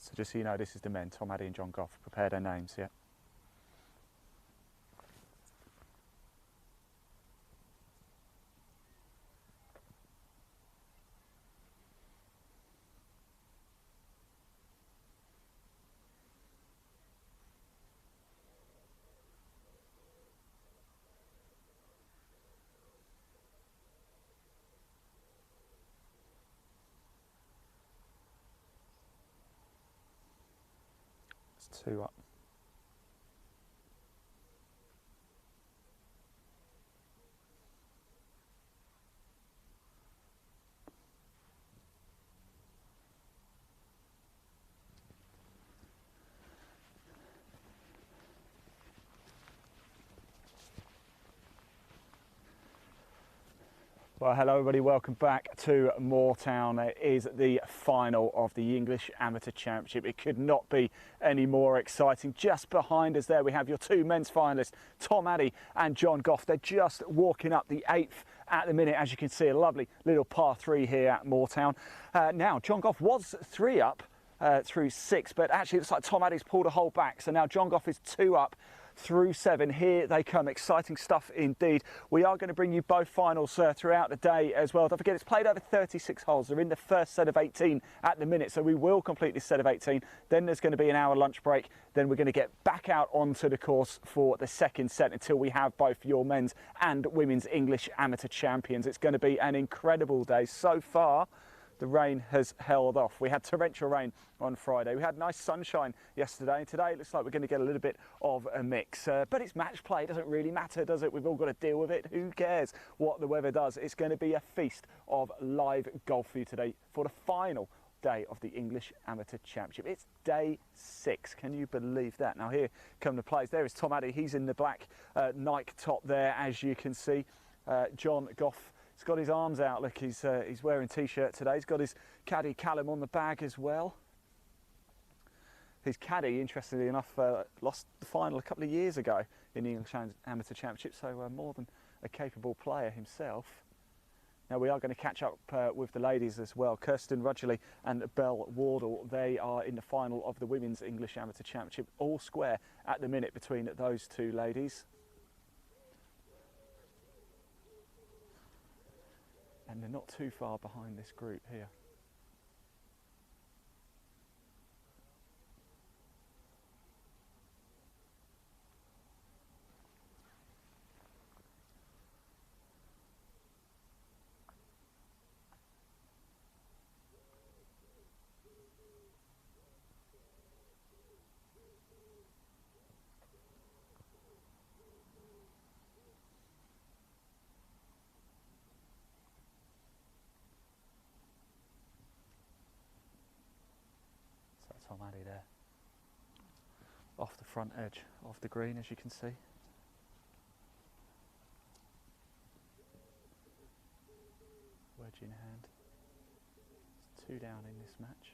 So just so you know, this is the men, Tom, Addy and John Gough. Prepare their names, yeah. It's 2 up. Well, hello everybody, welcome back to Moortown. It is the final of the English Amateur Championship. It could not be any more exciting. Just behind us there we have your 2 men's finalists, Tom, Addy and John Gough. They're just walking up the 8th at the minute. As you can see, a lovely little par 3 here at Moortown. Now, John Gough was 3 up through 6, but actually it looks like Tom Addy's pulled a hole back. So now John Gough is 2 up through 7. Here they come. Exciting stuff indeed. We are going to bring you both finals throughout the day as well. Don't forget, it's played over 36 holes. They're in the first set of 18 at the minute, so we will complete this set of 18. Then there's going to be an hour lunch break. Then we're going to get back out onto the course for the second set until we have both your men's and women's English Amateur champions. It's going to be an incredible day. So far, the rain has held off. We had torrential rain on Friday. We had nice sunshine yesterday. And today it looks like we're going to get a little bit of a mix. But it's match play. It doesn't really matter, does it? We've all got to deal with it. Who cares what the weather does? It's going to be a feast of live golf for you today for the final day of the English Amateur Championship. It's day 6. Can you believe that? Now here come the players. There is Tom Addy. He's in the black Nike top there, as you can see. John Gough, he's got his arms out. Look, he's wearing t-shirt today. He's got his caddy Callum on the bag as well. His caddy, interestingly enough, lost the final a couple of years ago in the English Amateur Championship, so more than a capable player himself. Now we are going to catch up with the ladies as well. Kirsten, Rudgeley and Wardle, they are in the final of the Women's English Amateur Championship. All square at the minute between those 2 ladies. And they're not too far behind this group here. Tom Addy there, off the front edge of the green, as you can see. Wedge in hand. It's 2 down in this match.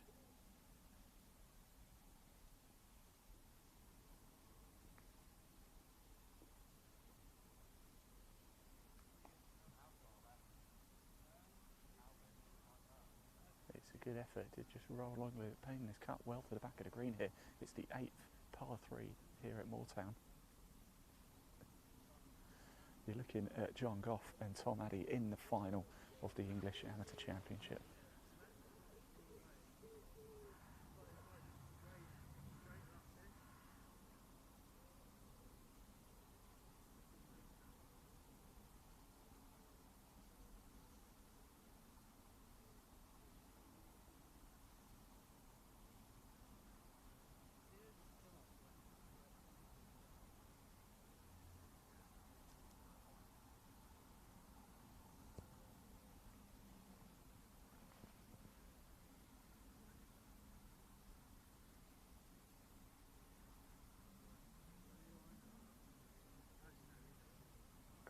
Good effort to just roll along with it, paying this cut well to the back of the green here. It's the 8th par 3 here at Moortown. You're looking at John Gough and Tom Addy in the final of the English Amateur Championship.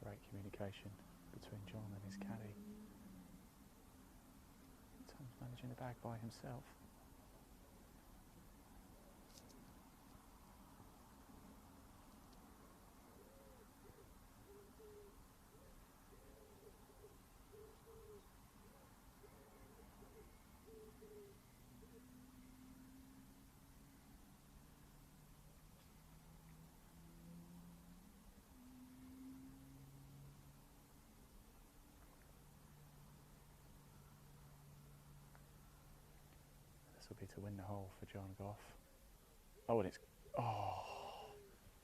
Great communication between John and his caddy. Tom's managing the bag by himself. win the hole for John Gough. Oh, and it's, oh,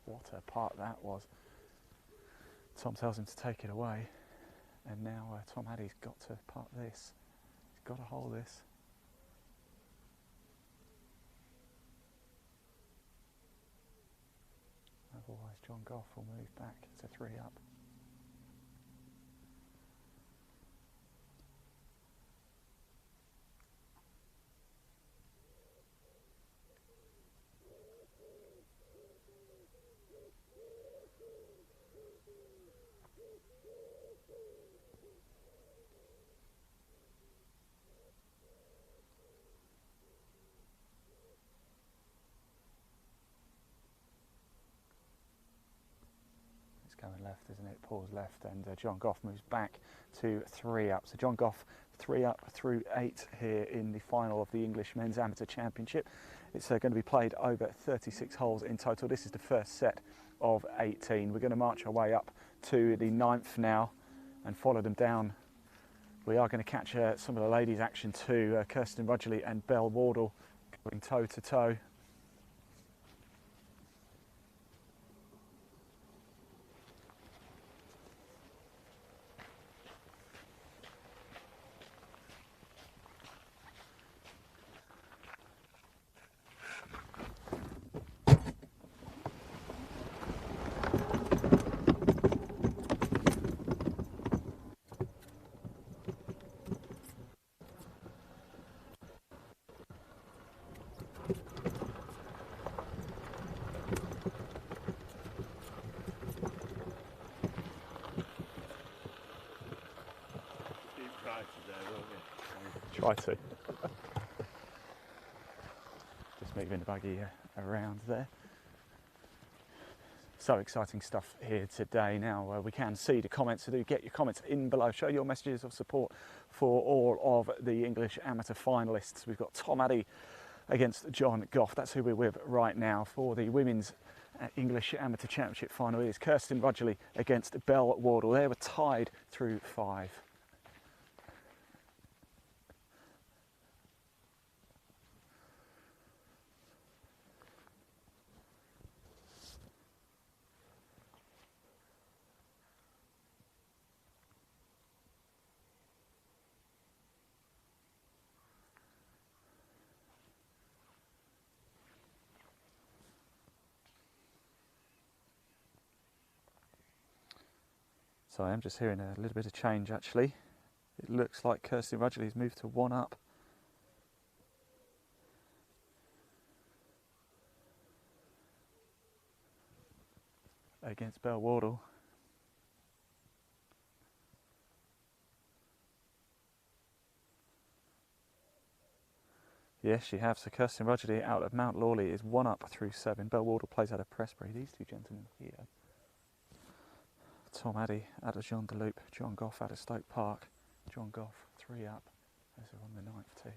what a putt that was. Tom tells him to take it away, and now Tom Addy's got to putt this. He's got to hold this. Otherwise, John Gough will move back to 3 up. Going left, isn't it? Pulls left, and John Gough moves back to 3 up. So John Gough 3 up through 8 here in the final of the English Men's Amateur Championship. It's going to be played over 36 holes in total. This is the first set of 18. We're going to march our way up to the 9th now and follow them down. We are going to catch some of the ladies' action too. Kirsten Rudgeley and Belle Wardle going toe to toe. Try to. Just moving the buggy around there. So exciting stuff here today. Now we can see the comments, so do get your comments in below. Show your messages of support for all of the English amateur finalists. We've got Tom Addy against John Gough. That's who we're with right now for the Women's English Amateur Championship final. It is Kirsten Rudgeley against Belle Wardle. They were tied through 5. So I am just hearing a little bit of change actually. It looks like Kirsten Rudgeley's moved to 1 up. Against Belle Wardle. Yes, she has. So Kirsten Rudgeley out of Mount Lawley is 1 up through 7. Belle Wardle plays out of Pressbury. These two gentlemen here. Tom Addy out of Jean de Loop, John Gough out of Stoke Park. John Gough 3 up as they're on the 9th tee.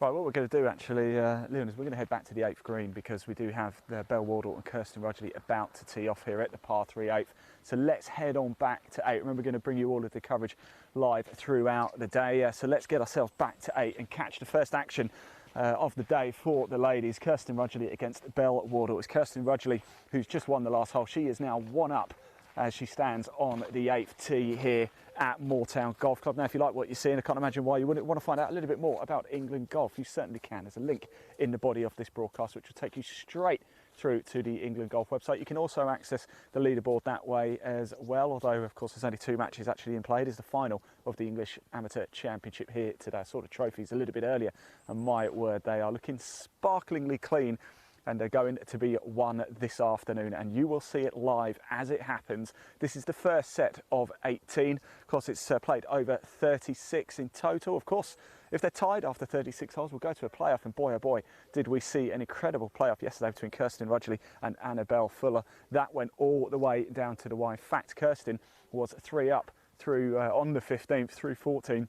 Right, what we're going to do actually, Leon, is we're going to head back to the 8th green because we do have Belle Wardle and Kirsten Rudgeley about to tee off here at the par 3 8th. So let's head on back to 8. Remember, we're going to bring you all of the coverage live throughout the day. So let's get ourselves back to 8 and catch the first action of the day for the ladies. Kirsten Rudgeley against Belle Wardle. It's Kirsten Rudgeley who's just won the last hole. She is now 1 up as she stands on the 8th tee here at Moortown Golf Club. Now, if you like what you're seeing, I can't imagine why you wouldn't want to find out a little bit more about England golf. You certainly can. There's a link in the body of this broadcast which will take you straight through to the England Golf website. You can also access the leaderboard that way as well, although of course there's only 2 matches actually in play. It is the final of the English Amateur Championship here today. I saw the trophies a little bit earlier, and my word, they are looking sparklingly clean, and they're going to be won this afternoon, and you will see it live as it happens. This is the first set of 18. Of course, it's played over 36 in total. Of course, if they're tied after 36 holes, we'll go to a playoff, and boy, oh boy, did we see an incredible playoff yesterday between Kirsten Rudgeley and Annabelle Fuller. That went all the way down to the wire. In fact, Kirsten was 3 up through on the 15th through 14.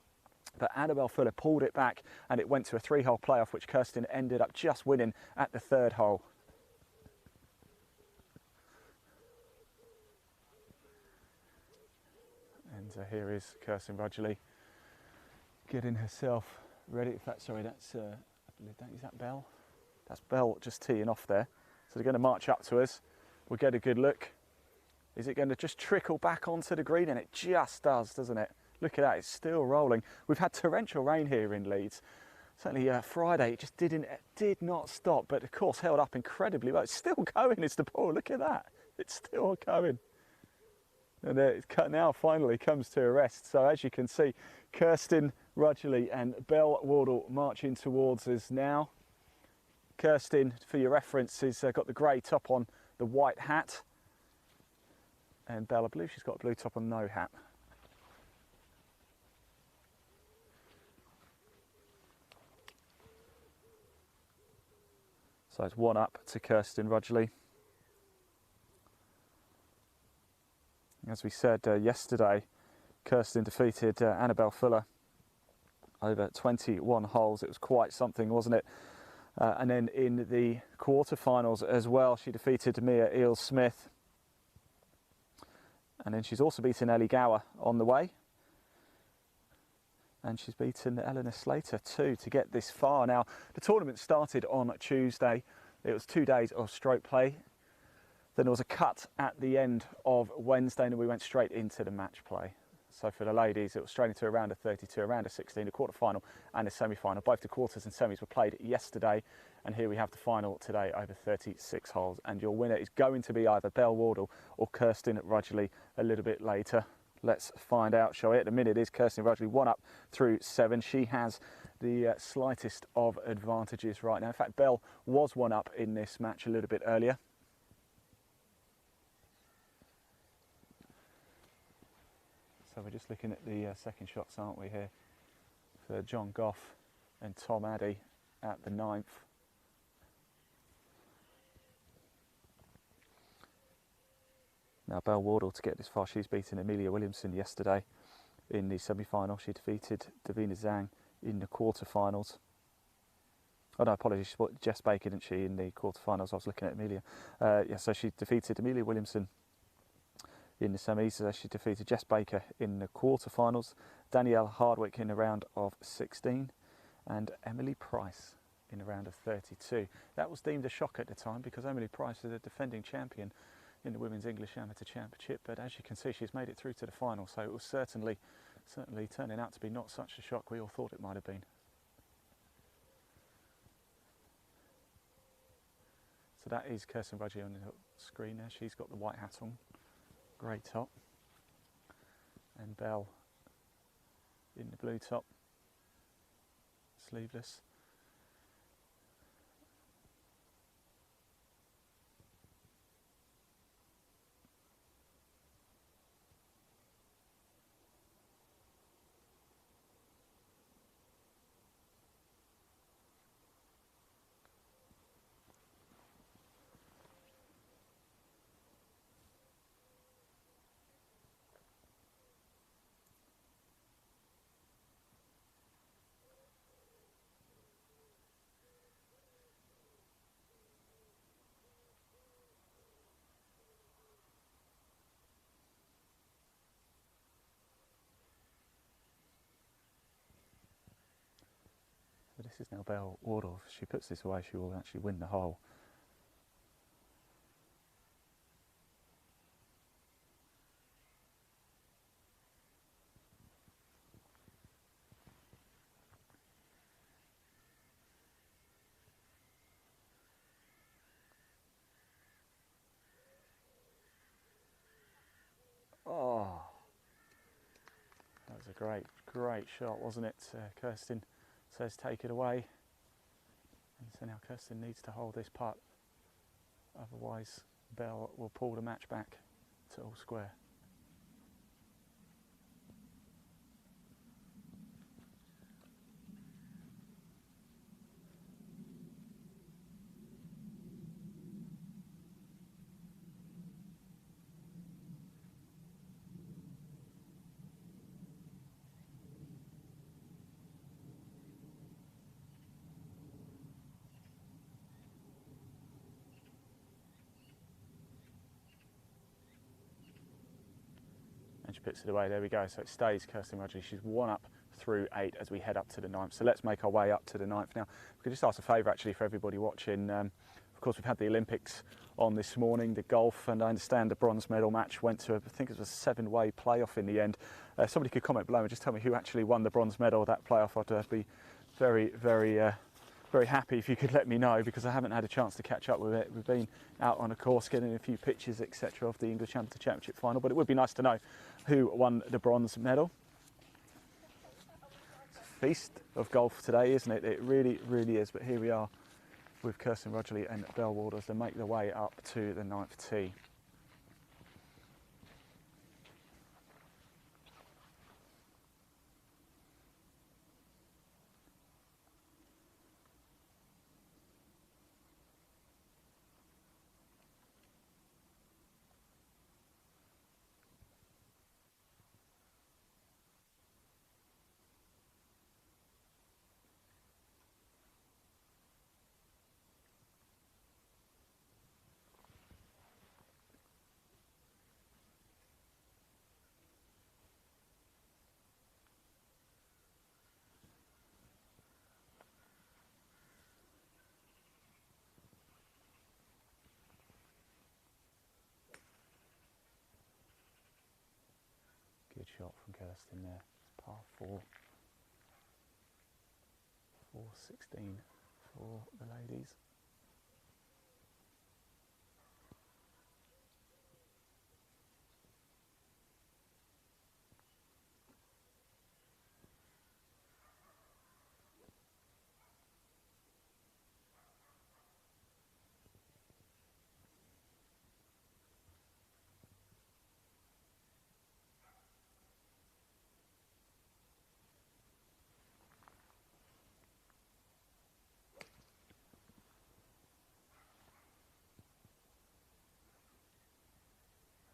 But Annabelle Fuller pulled it back and it went to a 3-hole playoff, which Kirsten ended up just winning at the 3rd hole. And here is Kirsten Rudgeley getting herself ready. In fact, sorry, that's, I believe that, is that Belle? That's Belle just teeing off there. So they're going to march up to us. We'll get a good look. Is it going to just trickle back onto the green? And it just does, doesn't it? Look at that, it's still rolling. We've had torrential rain here in Leeds. Certainly Friday, it just did not stop, but of course held up incredibly well. It's still going, is the ball, look at that. It's still going. And it now finally comes to a rest. So as you can see, Kirsten Rudgeley and Belle Wardle marching towards us now. Kirsten, for your reference, has got the grey top on, the white hat. And Belle, I believe she's got a blue top on, no hat. So it's 1 up to Kirsten Rudgeley. As we said yesterday, Kirsten defeated Annabelle Fuller over 21 holes. It was quite something, wasn't it? And then in the quarterfinals as well, she defeated Mia Eales-Smith. And then she's also beaten Ellie Gough on the way. And she's beaten Eleanor Slater too to get this far. Now, the tournament started on Tuesday. It was 2 days of stroke play. Then there was a cut at the end of Wednesday and we went straight into the match play. So for the ladies, it was straight into a round of 32, a round of 16, a quarter-final and a semi-final. Both the quarters and semis were played yesterday. And here we have the final today over 36 holes. And your winner is going to be either Belle Wardle or Kirsten Rudgeley a little bit later. Let's find out, shall we? At the minute is Kirsten Rudgeley 1 up through 7. She has the slightest of advantages right now. In fact, Belle was 1 up in this match a little bit earlier. So we're just looking at the second shots, aren't we, here? For John Gough and Tom Addy at the 9th. Now Belle Wardle, to get this far, she's beaten Amelia Williamson yesterday in the semi-final. She defeated Davina Zhang in the quarter-finals. Oh no, apologies, she fought Jess Baker, didn't she, in the quarter-finals? I was looking at Amelia. Yeah, so she defeated Amelia Williamson in the semis. She defeated Jess Baker in the quarter-finals, Danielle Hardwick in the round of 16, and Emily Price in the round of 32. That was deemed a shock at the time because Emily Price is a defending champion in the Women's English Amateur Championship, but as you can see, she's made it through to the final, so it was certainly turning out to be not such a shock we all thought it might have been. So that is Kirsten Rudgeley on the screen there. She's got the white hat on, grey top, and Belle in the blue top, sleeveless. So this is now Belle Wardle. If she puts this away, she will actually win the hole. Oh, that was a great shot, wasn't it? Kirsten says take it away. And so now Kirsten needs to hold this putt. Otherwise, Belle will pull the match back to all square. and she puts it away. There we go. So it stays Kirsten Rudgeley. She's 1 up through 8 as we head up to the 9th. So let's make our way up to the 9th now. We could just ask a favour actually for everybody watching. Of course, we've had the Olympics on this morning, the golf, and I understand the bronze medal match went to, I think it was a 7-way playoff in the end. Somebody could comment below and just tell me who actually won the bronze medal, that playoff. I'd be very, very happy if you could let me know, because I haven't had a chance to catch up with it. We've been out on a course getting a few pictures, etc. of the English Amateur Championship final, but it would be nice to know who won the bronze medal. It's a feast of golf today, isn't it? It really, really is. But here we are with Kirsten Rudgeley and Wardle as they make their way up to the 9th tee. Good shot from Kirsten there. Par 4. 4-16 for the ladies.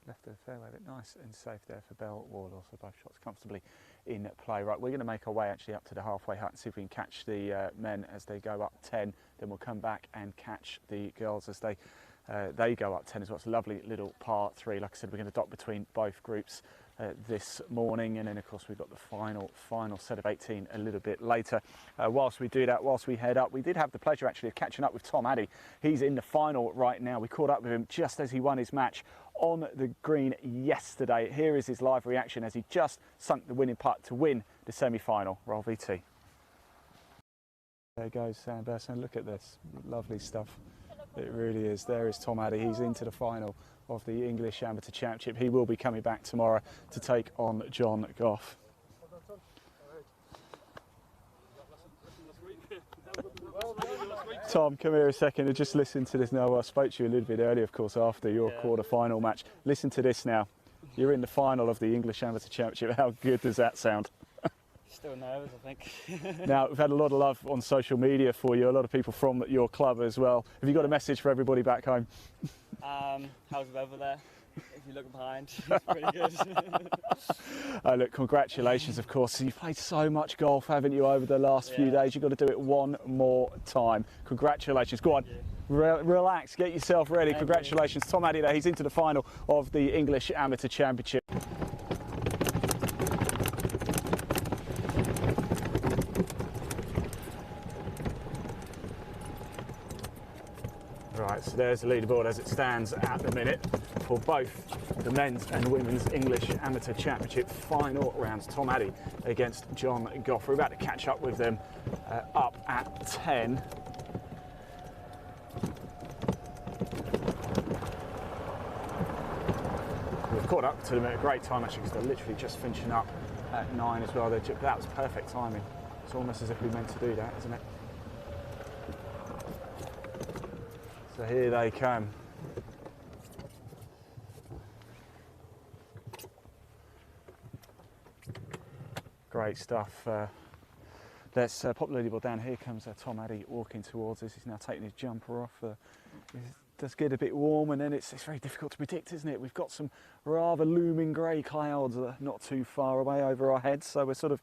Left of the fairway, but nice and safe there for Wardle. So both shots comfortably in play. Right, we're going to make our way actually up to the halfway hut and see if we can catch the men as they go up 10. Then we'll come back and catch the girls as they go up 10 as well. It's a lovely little par 3. Like I said, we're going to dock between both groups this morning, and then of course we've got the final set of 18 a little bit later. Whilst we do that, whilst we head up, we did have the pleasure actually of catching up with Addy. He's in the final right now. We caught up with him just as he won his match on the green yesterday. Here is his live reaction as he just sunk the winning putt to win the semi-final. Roll VT. There goes Sam Burson. Look at this, lovely stuff. It really is. There is Addy. He's into the final of the English Amateur Championship. He will be coming back tomorrow to take on John Gough. Tom, come here a second and just listen to this now. Well, I spoke to you a little bit earlier, of course, after your quarter-final match. Listen to this now. You're in the final of the English Amateur Championship. How good does that sound? Still nervous, I think. Now, we've had a lot of love on social media for you, a lot of people from your club as well. Have you got a message for everybody back home? How's the weather there? If you look behind, it's pretty good. Look, congratulations, of course. You've played so much golf, haven't you, over the last few days? You've got to do it one more time. Congratulations. Go on, relax, get yourself ready. Thank congratulations. You. Addy there, he's into the final of the English Amateur Championship. Right, so there's the leaderboard as it stands at the minute for both the men's and women's English Amateur Championship final rounds. Addy against John Gough. We're about to catch up with them up at 10. We've caught up to them at a great time actually, because they're literally just finishing up at 9 as well. That was perfect timing. It's almost as if we meant to do that, isn't it? So here they come. Great stuff. Let's pop the leaderboard down. Here comes Addy walking towards us. He's now taking his jumper off. It does get a bit warm, and then it's very difficult to predict, isn't it? We've got some rather looming grey clouds not too far away over our heads, so we're sort of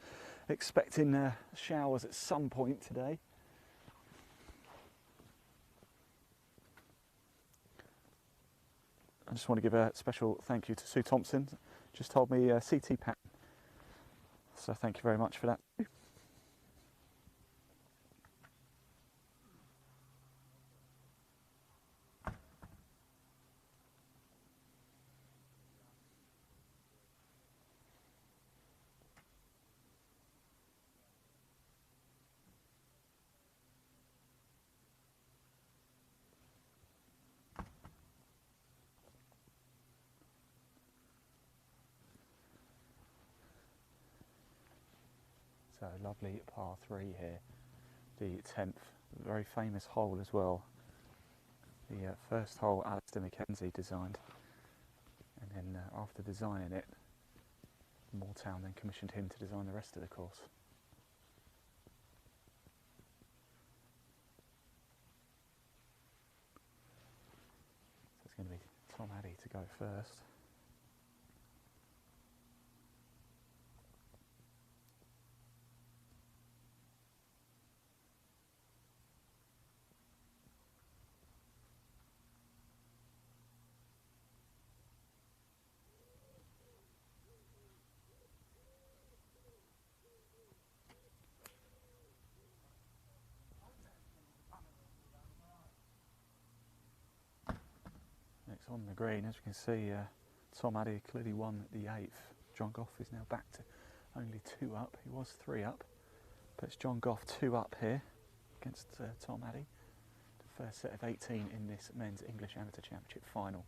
expecting showers at some point today. I just want to give a special thank you to Sue Thompson. just told me CT pattern. So thank you very much for that. So lovely par 3 here, the 10th, very famous hole as well. The first hole Alistair Mackenzie designed, and then after designing it, Moortown then commissioned him to design the rest of the course. So it's going to be Tom Addy to go first. Next on the green, as we can see, Tom Addy clearly won the 8th. John Gough is now back to only 2 up. He was 3 up, but it's John Gough 2 up here against Tom Addy. The first set of 18 in this men's English Amateur Championship final.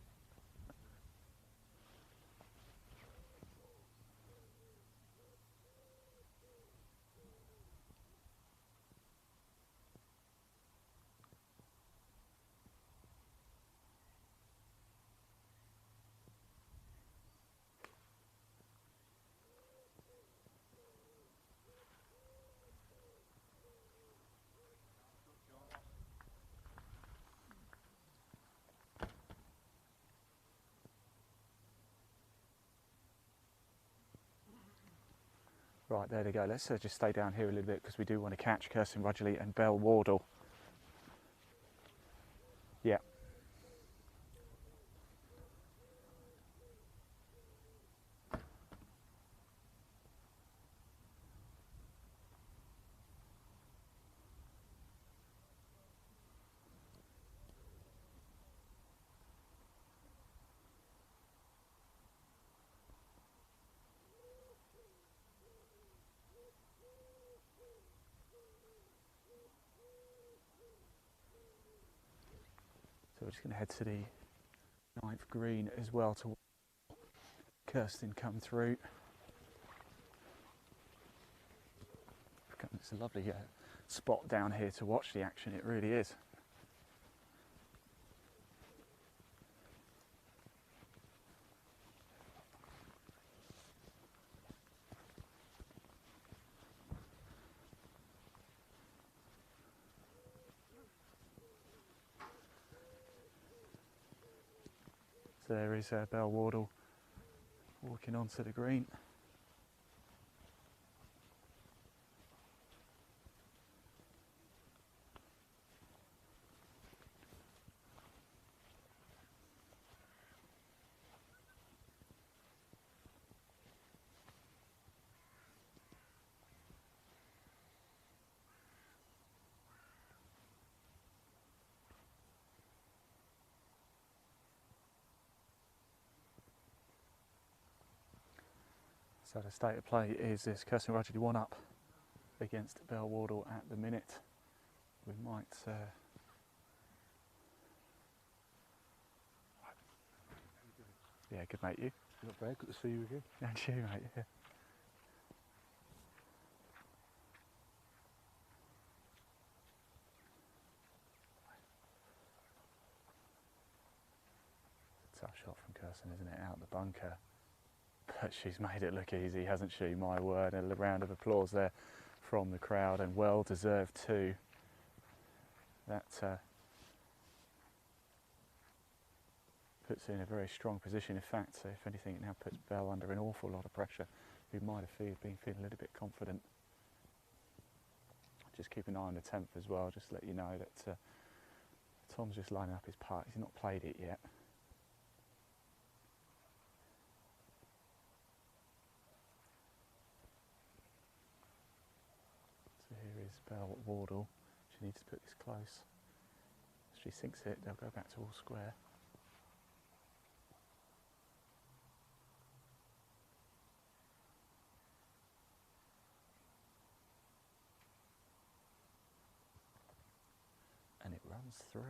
Right, there they go. Let's just stay down here a little bit because we do want to catch Kirsten Rudgeley and Belle Wardle. Yeah. So we're just going to head to the 9th green as well to Kirsten come through. It's a lovely spot down here to watch the action, it really is. So there is Belle Wardle walking onto the green. So the state of play is this: Kirsten Rudgeley 1 up against Belle Wardle at the minute. We might yeah, good mate, you? Not bad, good to see you again. And you, mate, yeah. Tough shot from Kirsten, isn't it? Out the bunker. But she's made it look easy, hasn't she? My word. And a round of applause there from the crowd, and well deserved too. That puts her in a very strong position. In fact, if anything, it now puts Belle under an awful lot of pressure, who might have been feeling a little bit confident. Just keep an eye on the 10th as well, just to let you know that Tom's just lining up his putt. He's not played it yet. Bell Wardle. She needs to put this close. If she sinks it, they'll go back to all square. And it runs through.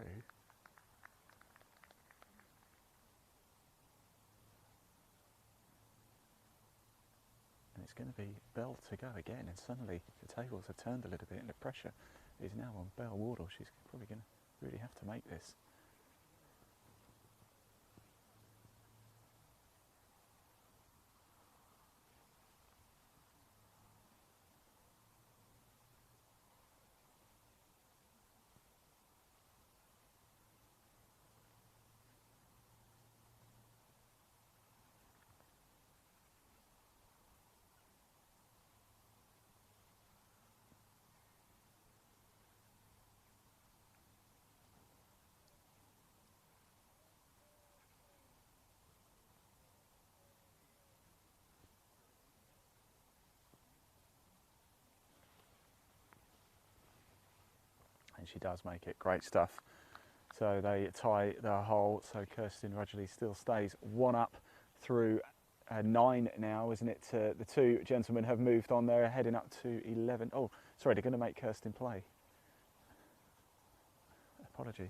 And it's going to be Bell to go again, and suddenly the tables have turned a little bit and the pressure is now on Bell Wardle. She's probably going to really have to make this. And she does make it. Great stuff. So they tie the hole. So Kirsten Rudgeley still stays one up through 9 now, isn't it? The two gentlemen have moved on. They're heading up to 11. Oh, sorry, they're going to make Kirsten play. Apologies.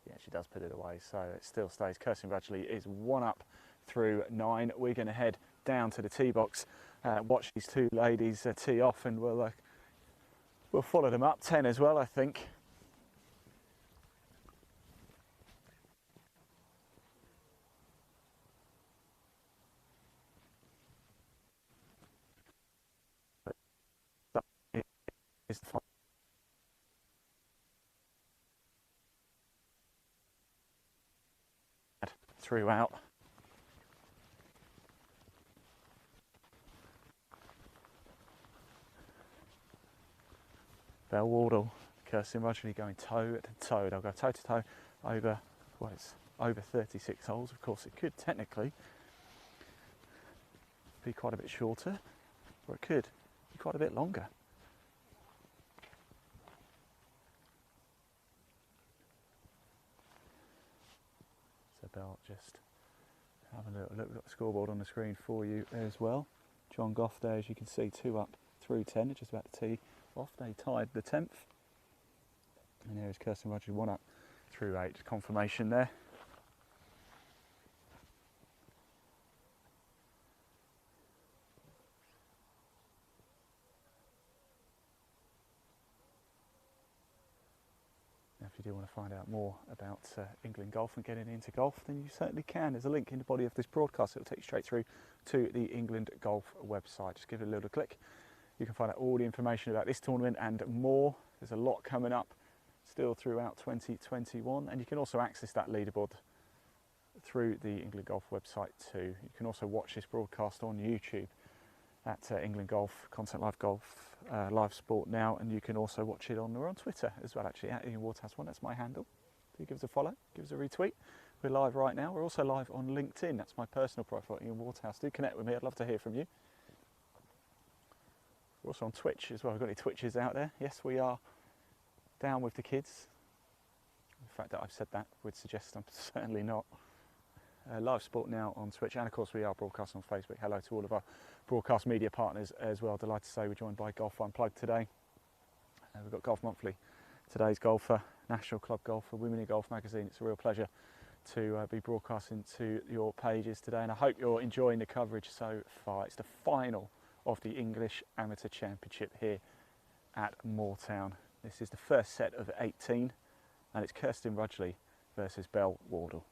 Yeah, she does put it away, so it still stays. Kirsten Rudgeley is one up through 9. We're going to head down to the tee box, watch these two ladies tee off, and we'll follow them up. 10 as well, I think. Is throughout. Bell Wardle, Kirsten Rudgeley going toe to toe. They'll go toe to toe over, well, it's over 36 holes. Of course, it could technically be quite a bit shorter, or it could be quite a bit longer. So Bell just having a little look at the scoreboard on the screen for you as well. John Gough there, as you can see, 2 up through 10, just about to tee off. They tied the 10th. And there is Kirsten Rudgeley, 1 up through 8. Confirmation there. Now, if you do want to find out more about England golf and getting into golf, then you certainly can. There's a link in the body of this broadcast. It'll take you straight through to the England Golf website. Just give it a little click. You can find out all the information about this tournament and more. There's a lot coming up still throughout 2021, and you can also access that leaderboard through the England Golf website too. You can also watch this broadcast on YouTube at England Golf, Content Live Golf, Live Sport Now, and you can also watch it on Twitter as well, actually, at Ian Waterhouse1. That's my handle. Do give us a follow, give us a retweet. We're live right now. We're also live on LinkedIn. That's my personal profile, Ian Waterhouse. Do connect with me. I'd love to hear from you. We're also on Twitch as well. We've got any Twitchers out there? Yes, we are down with the kids. The fact that I've said that would suggest I'm certainly not. Live Sport Now on Twitch, and of course we are broadcast on Facebook. Hello to all of our broadcast media partners as well. Delighted to say we're joined by Golf Unplugged today. We've got Golf Monthly, today's golfer, National Club Golfer, Women in Golf magazine. It's a real pleasure to be broadcasting to your pages today, and I hope you're enjoying the coverage so far. It's the final of the English Amateur Championship here at Moortown. This is the first set of 18, and it's Kirsten Rudgeley versus Bell Wardle.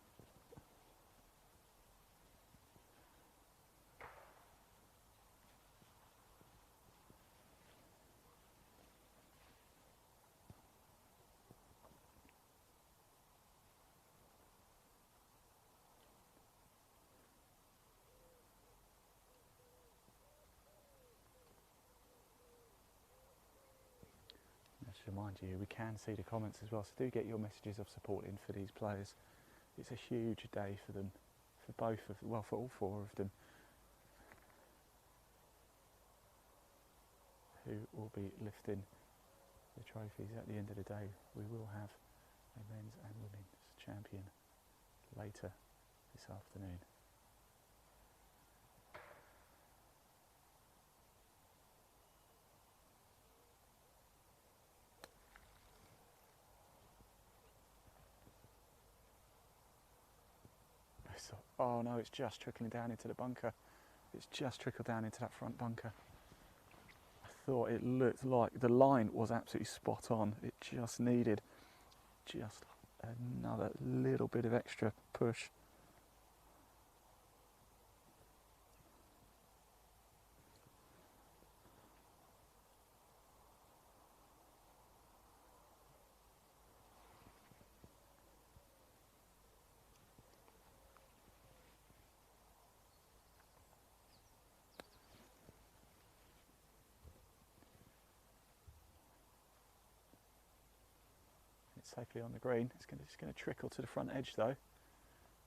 should remind you, we can see the comments as well, so do get your messages of support in for these players. It's a huge day for them, for both of, well, for all four of them, who will be lifting the trophies. At the end of the day, we will have a men's and women's champion later this afternoon. Oh no, it's just trickling down into the bunker. It's just trickled down into that front bunker. I thought it looked like the line was absolutely spot on. It just needed just another little bit of extra push. It's safely on the green. It's just going to trickle to the front edge though.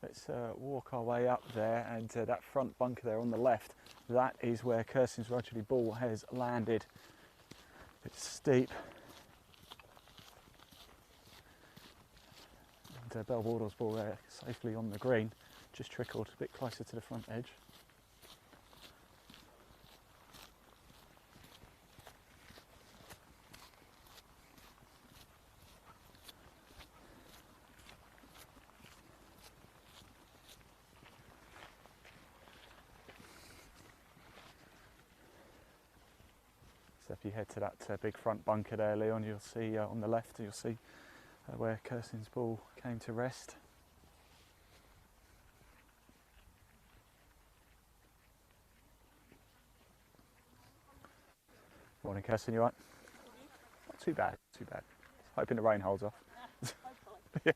Let's walk our way up there, and that front bunker there on the left, that is where Kirsten's Rudgeley ball has landed. It's steep. And Wardle's ball there safely on the green, just trickled a bit closer to the front edge. So if you head to that big front bunker there, Leon, you'll see on the left, you'll see where Kirsten's ball came to rest. Morning, Kirsten, you all right? Not too bad, too bad. Hoping the rain holds off. Yeah.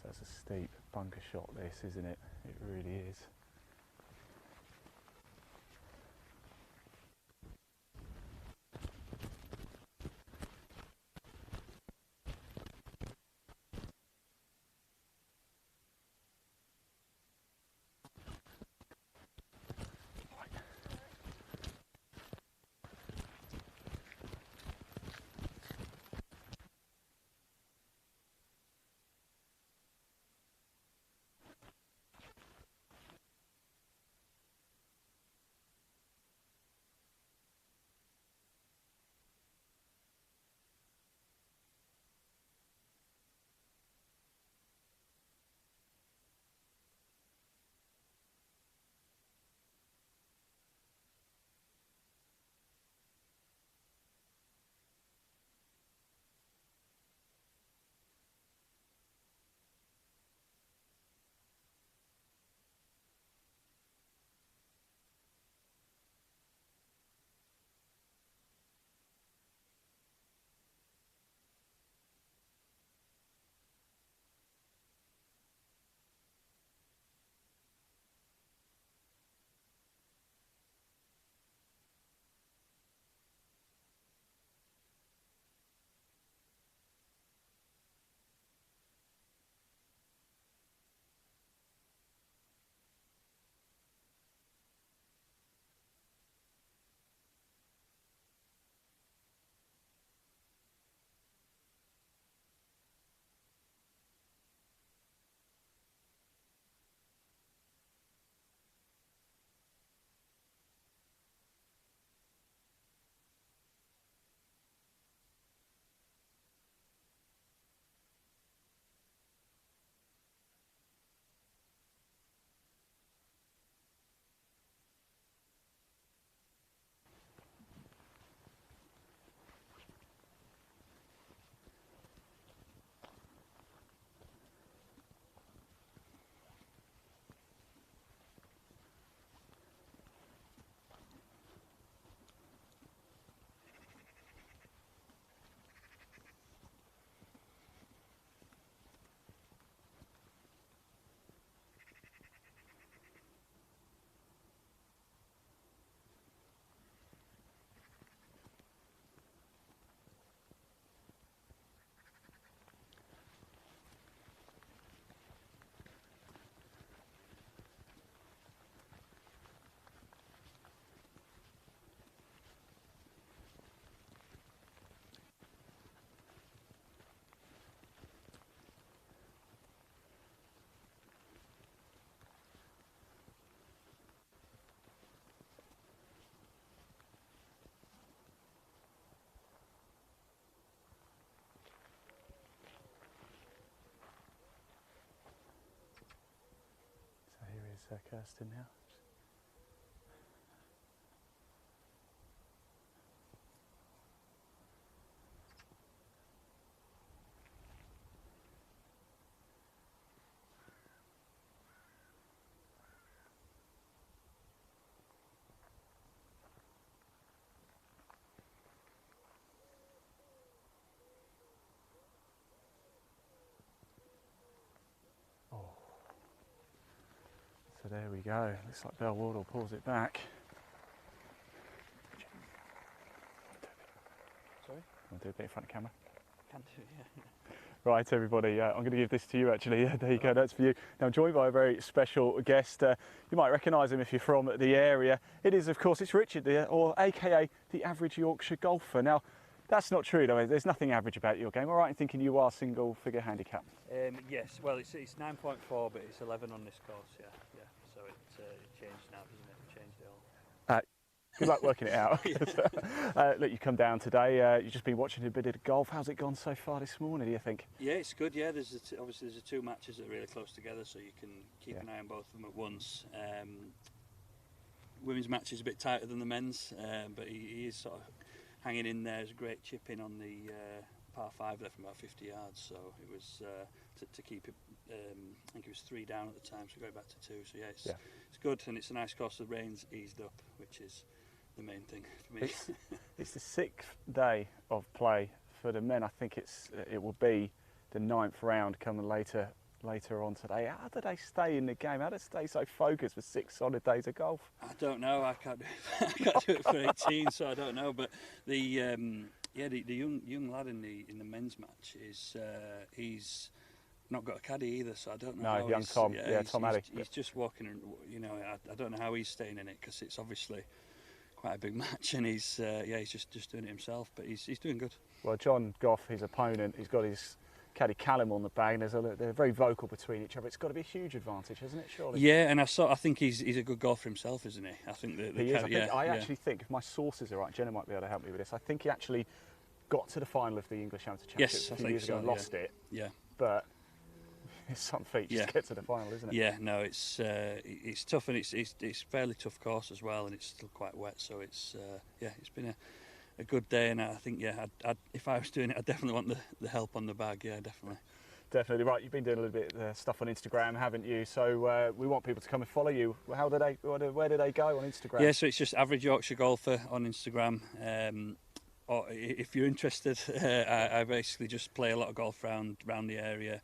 So it's a steep bunker shot this, isn't it? It really is. Kirsten now. So there we go. Looks like Wardle pulls it back. Sorry? Want to do a bit in front of camera? Can do, yeah. Right, everybody, I'm going to give this to you actually. There you go, that's for you. Now, I'm joined by a very special guest. You might recognise him if you're from the area. It is, of course, it's Richard, or AKA the average Yorkshire golfer. Now, that's not true though. There's nothing average about your game. All right in thinking you are single figure handicap? Yes, well, it's 9.4, but it's 11 on this course, yeah. So it changed now, doesn't it? It changed it all. Good luck working it out. Look, you come down today. You've just been watching a bit of golf. How's it gone so far this morning, do you think? Yeah, it's good. Yeah, obviously there's the two matches that are really close together, so you can keep an eye on both of them at once. Women's match is a bit tighter than the men's, but he is sort of hanging in there. There's a great chip in on the par 5 there from about 50 yards, so it was to keep it. I think it was 3 down at the time, so going back to 2. So yeah, it's good, and it's a nice course. The rain's eased up, which is the main thing for me. It's the 6th day of play for the men. I think it will be the 9th round coming later on today. How do they stay in the game? How do they stay so focused for 6 solid days of golf? I don't know. I can't do it for 18, so I don't know. But the young lad in the men's match is he's not got a caddy either, so I don't know. No, how young Tom. Tom Addy. He's just walking, and I don't know how he's staying in it, because it's obviously quite a big match, and he's just doing it himself, but he's doing good. Well, John Gough, his opponent, he's got his caddy Callum on the bag. They're very vocal between each other. It's got to be a huge advantage, hasn't it? Surely. Yeah, and I think he's a good golfer himself, isn't he? I think he is. I actually think, if my sources are right, Jenna might be able to help me with this. I think he actually got to the final of the English Amateur Championship a few years ago and lost it. Yeah. But it's some feat just to get to the final, isn't it? Yeah, no, it's tough, and it's fairly tough course as well, and it's still quite wet, so it's been a good day, and I think if I was doing it, I'd definitely want the help on the bag. Yeah, definitely. Definitely right. You've been doing a little bit of stuff on Instagram, haven't you? So we want people to come and follow you. Where do they go on Instagram? Yeah, so it's just Average Yorkshire Golfer on Instagram. Or if you're interested, I basically just play a lot of golf around the area.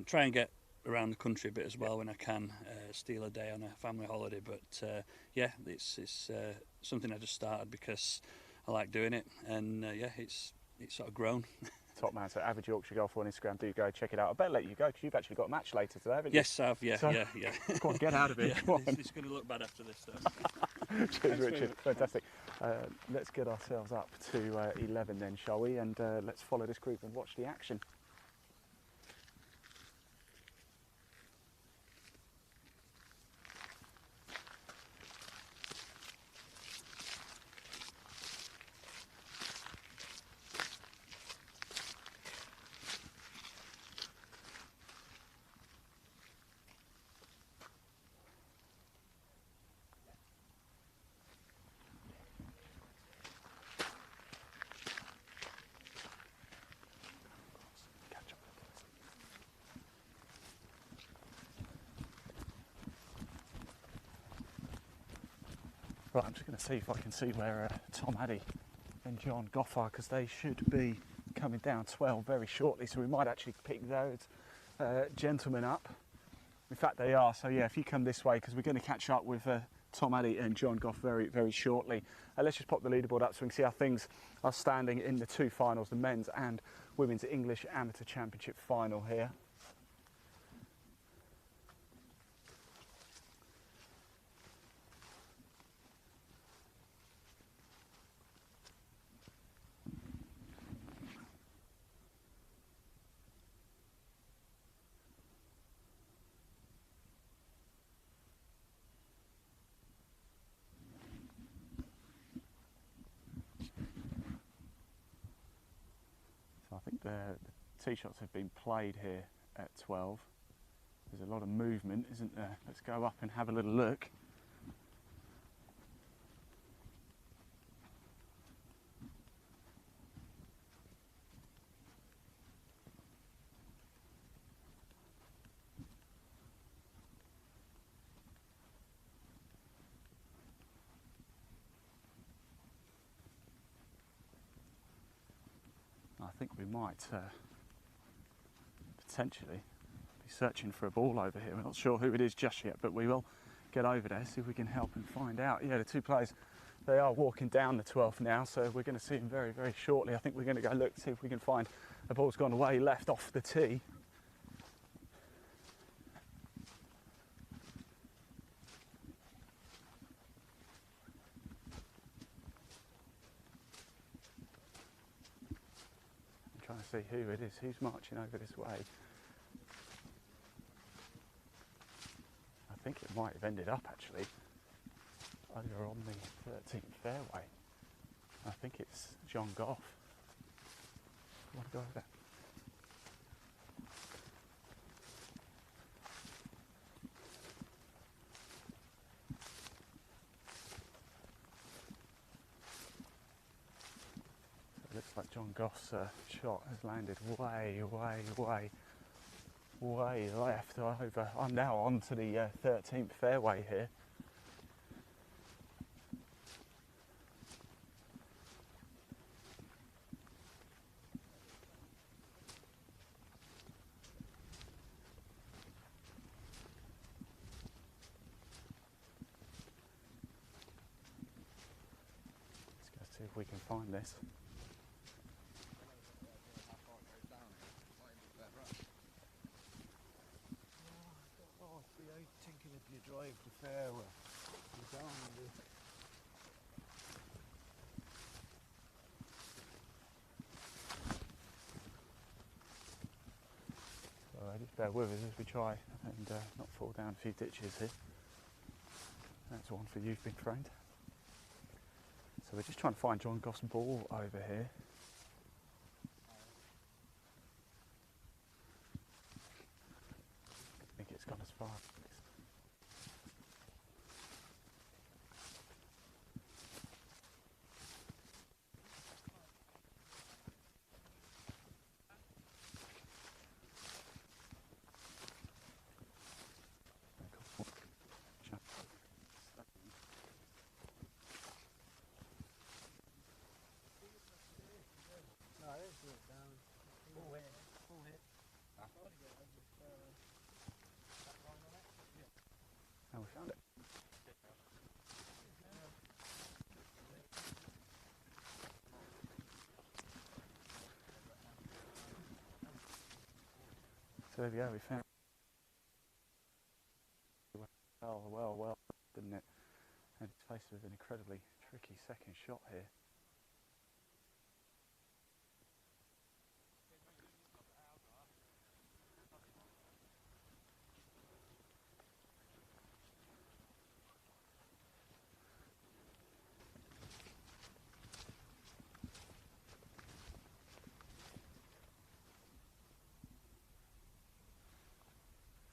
Try and get around the country a bit as well when I can. Steal a day on a family holiday, but it's something I just started because I like doing it, and it's sort of grown. Top man. So Average Yorkshire Golf on Instagram. Do go check it out. I better let you go because you've actually got a match later today, haven't you? Yes, I've. Yeah. Come on, get out of it. Yeah, Come on. it's going to look bad after this, though. Cheers, Richard. Fantastic. Let's get ourselves up to 11 then, shall we? And let's follow this group and watch the action. Right, I'm just going to see if I can see where Tom Addy and John Gough are, because they should be coming down 12 very shortly, so we might actually pick those gentlemen up. In fact, they are. So yeah, if you come this way, because we're going to catch up with Tom Addy and John Gough very, very shortly. Let's just pop the leaderboard up so we can see how things are standing in the two finals, the men's and women's English Amateur Championship final here. I think the tee shots have been played here at 12. There's a lot of movement, isn't there? Let's go up and have a little look. I think we might potentially be searching for a ball over here. We're not sure who it is just yet, but we will get over there, see if we can help and find out. Yeah, the two players, they are walking down the 12th now, so we're going to see them very, very shortly. I think we're going to go look, see if we can find a ball's gone away, left off the tee. Trying to see who it is, who's marching over this way. I think it might have ended up actually over on the 13th fairway. I think it's Gough. I want to go over there. It looks like Gough's shot has landed way left over. I'm now on to the 13th fairway here. Let's go see if we can find this. If you drive the fairway, you're down the... So just bear with us as we try and not fall down a few ditches here. That's one for you, big friend. So we're just trying to find Gough's ball over here. I think it's gone as far. Oh, we found it. So there we go, we found it. Well, didn't it? And it's faced with an incredibly tricky second shot here.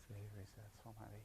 So here is Tom Addy.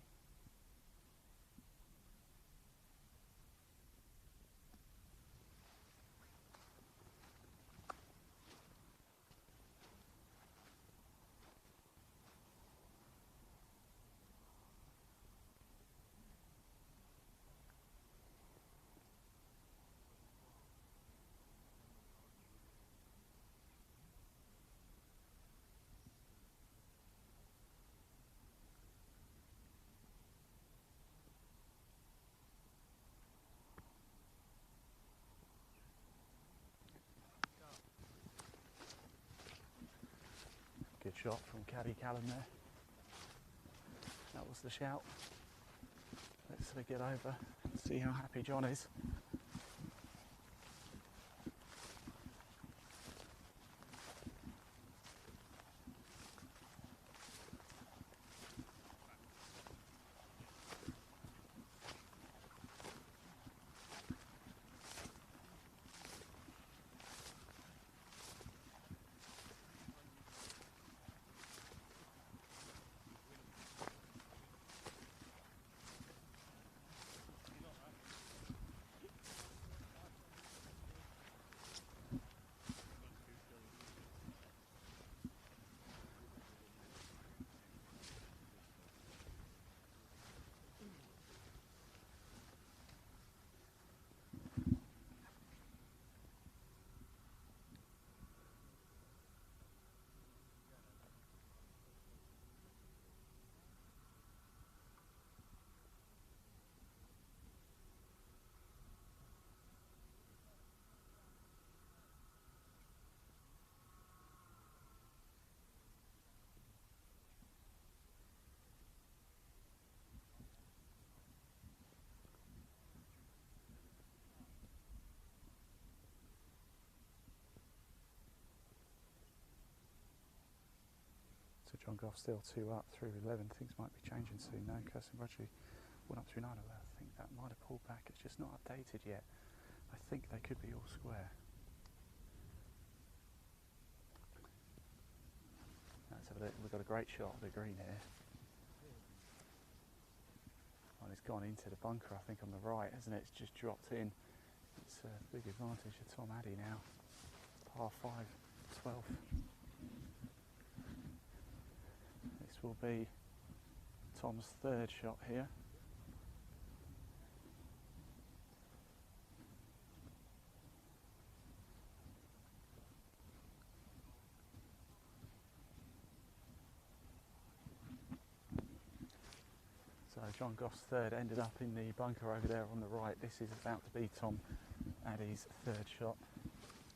Good shot from Caddy Callum there. That was the shout. Let's get over and see how happy John is. John Gough still 2 up through 11. Things might be changing soon now. Kirsten Rudgeley 1 up through 9. I think that might have pulled back. It's just not updated yet. I think they could be all square. Let's have a look. We've got a great shot of the green here. And it's gone into the bunker, I think, on the right, hasn't it? It's just dropped in. It's a big advantage for Tom Addy now. Par 5, 12. This will be Tom's 3rd shot here. So John Gough's 3rd ended up in the bunker over there on the right. This is about to be Tom Addy's 3rd shot.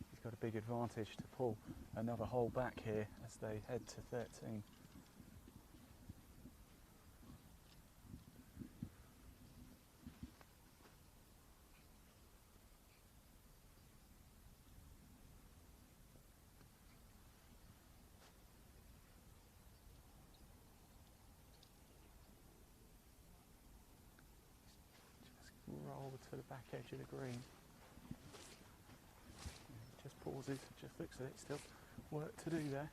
He's got a big advantage to pull another hole back here as they head to 13. Roll to the back edge of the green. Just pauses, just looks at it, still work to do there.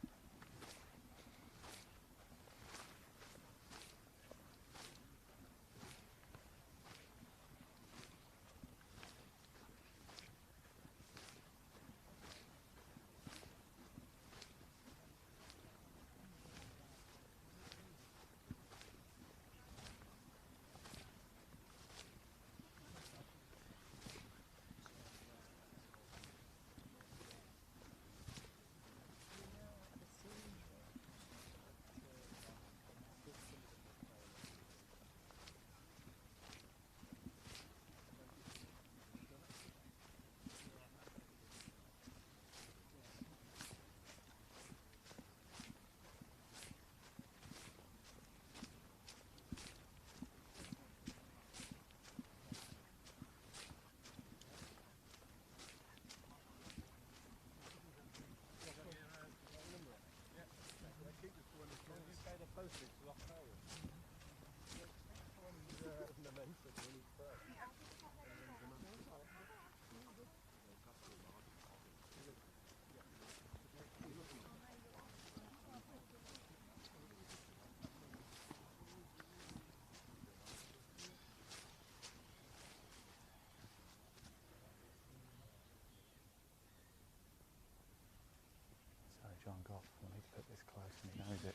John Gough will need to put this close, and he knows it.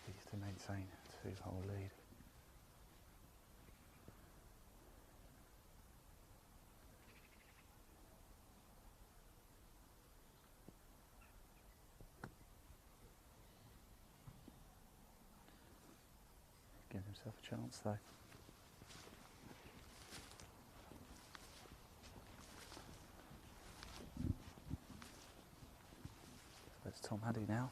He's to maintain a 2-hole lead. Gives himself a chance though. It's Tom Addy now.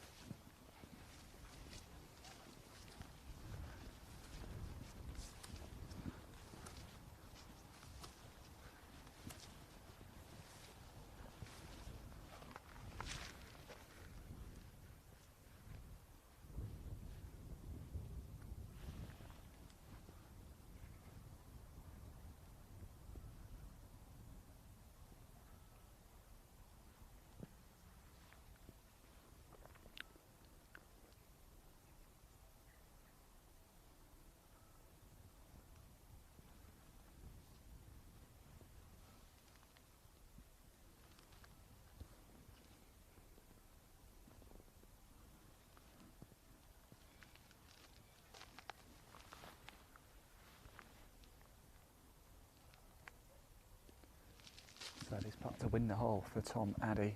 So this putt to win the hole for Tom Addy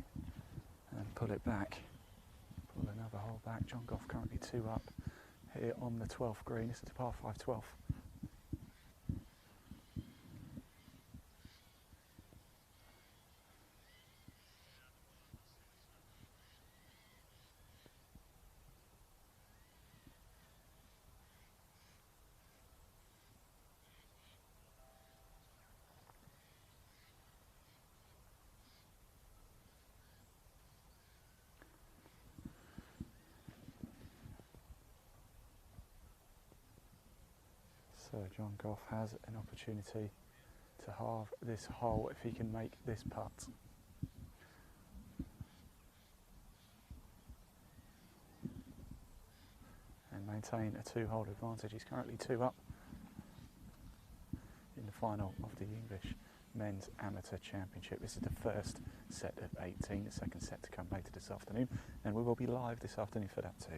and pull it back. Pull another hole back. John Gough currently 2 up here on the 12th green. This is a par 5 12. So John Gough has an opportunity to halve this hole if he can make this putt. And maintain a 2-hole advantage. He's currently 2 up in the final of the English Men's Amateur Championship. This is the first set of 18, the second set to come later this afternoon, and we will be live this afternoon for that too.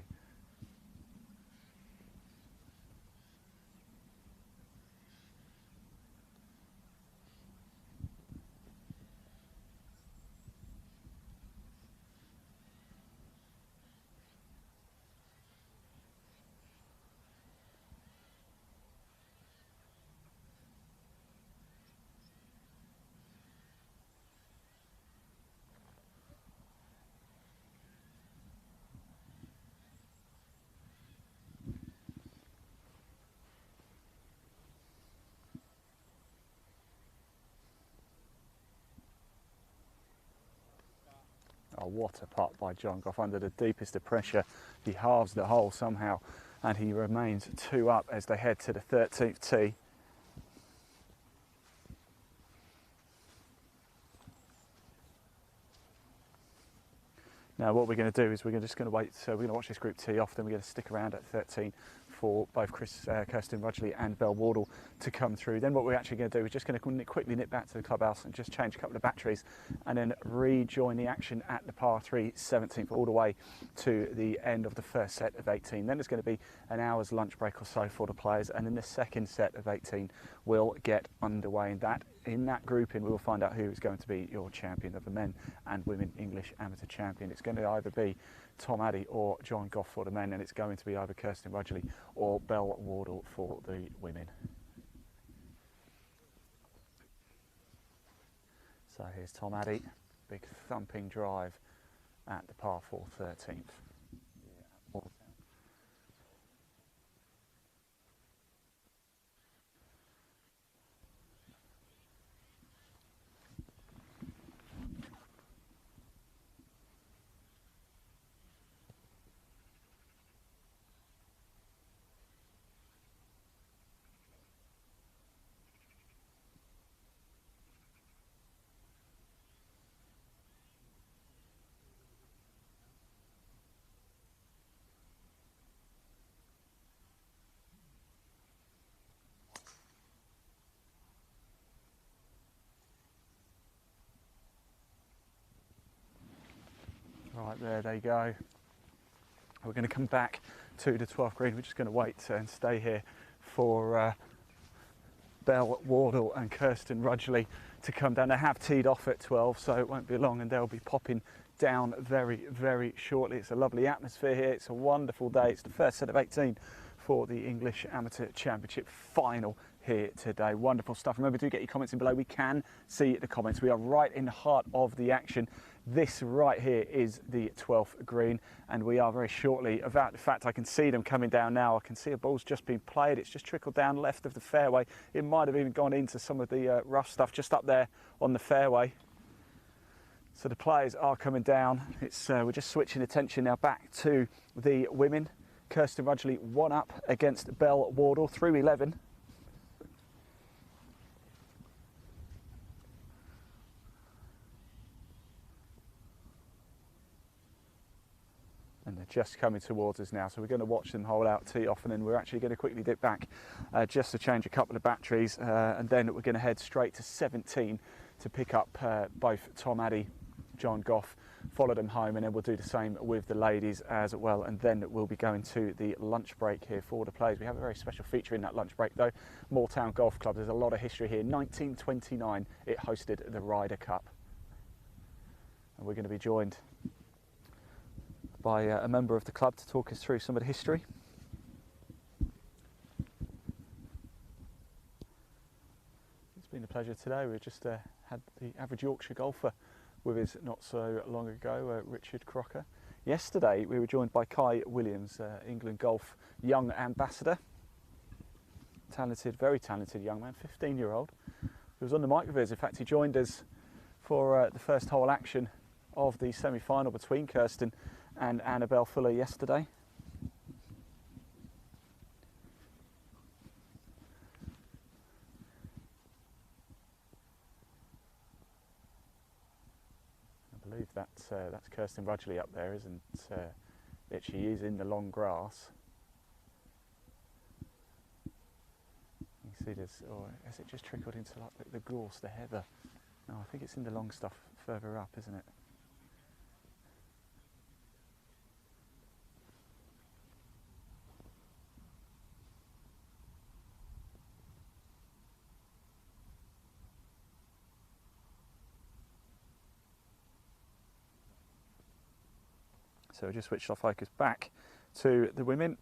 Oh, what a putt by John Gough under the deepest of pressure. He halves the hole somehow and he remains 2 up as they head to the 13th tee. Now what we're going to do is we're just going to wait, so we're going to watch this group tee off, then we're going to stick around at 13 for both Kirsten Rudgeley and Belle Wardle to come through. Then what we're actually going to do is just going to quickly nip back to the clubhouse and just change a couple of batteries and then rejoin the action at the par 3 17th all the way to the end of the first set of 18. Then there's going to be an hour's lunch break or so for the players, and then the second set of 18 will get underway. In that grouping we will find out who is going to be your champion of the men and women English Amateur Champion. It's going to either be Tom Addy or John Gough for the men, and it's going to be either Kirsten Rudgeley or Belle Wardle for the women. So here's Tom Addy, big thumping drive at the par 4 13th. Right, there they go. We're going to come back to the 12th green. We're just going to wait and stay here for Belle Wardle and Kirsten Rudgeley to come down. They have teed off at 12, so it won't be long and they'll be popping down very, very shortly. It's a lovely atmosphere here. It's a wonderful day. It's the first set of 18 for the English Amateur Championship final here today. Wonderful stuff. Remember, do get your comments in below. We can see the comments. We are right in the heart of the action. This right here is the 12th green, and we are very shortly about. In fact, I can see them coming down now. I can see a ball's just been played. It's just trickled down left of the fairway. It might have even gone into some of the rough stuff just up there on the fairway. So the players are coming down. We're just switching attention now back to the women. Kirsten Rudgeley 1 up against Belle Wardle through 11. And they're just coming towards us now, so we're going to watch them hole out, tee off, and then we're actually going to quickly dip back just to change a couple of batteries, and then we're going to head straight to 17 to pick up both Tom Addy, John Gough, follow them home, and then we'll do the same with the ladies as well, and then we'll be going to the lunch break here for the players. We have a very special feature in that lunch break though. Moortown Golf Club, there's a lot of history here. 1929 it hosted the Ryder Cup, and we're going to be joined by a member of the club to talk us through some of the history. It's been a pleasure today. We've just had the average Yorkshire golfer with us not so long ago, Richard Crocker. Yesterday we were joined by Kai Williams, England Golf young ambassador. Talented, very talented young man, 15-year-old. He was on the mic with us. In fact, he joined us for the first hole action of the semi-final between Kirsten and Annabelle Fuller yesterday. that's Kirsten Rudgeley up there, isn't it? She is in the long grass. You can see this, or has it just trickled into like the gorse, the heather? No, I think it's in the long stuff further up, isn't it? So we just switched our focus back to the women.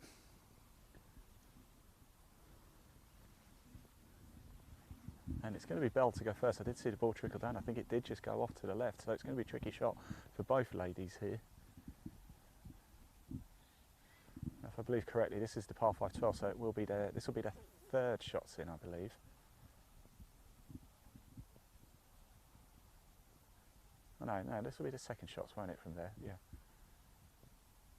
And it's going to be Bell to go first. I did see the ball trickle down. I think it did just go off to the left, so it's going to be a tricky shot for both ladies here. Now, if I believe correctly, this is the par 5 12, so it will be this will be the third shots in, I believe. Oh, no, this will be the second shots, won't it, from there? Yeah.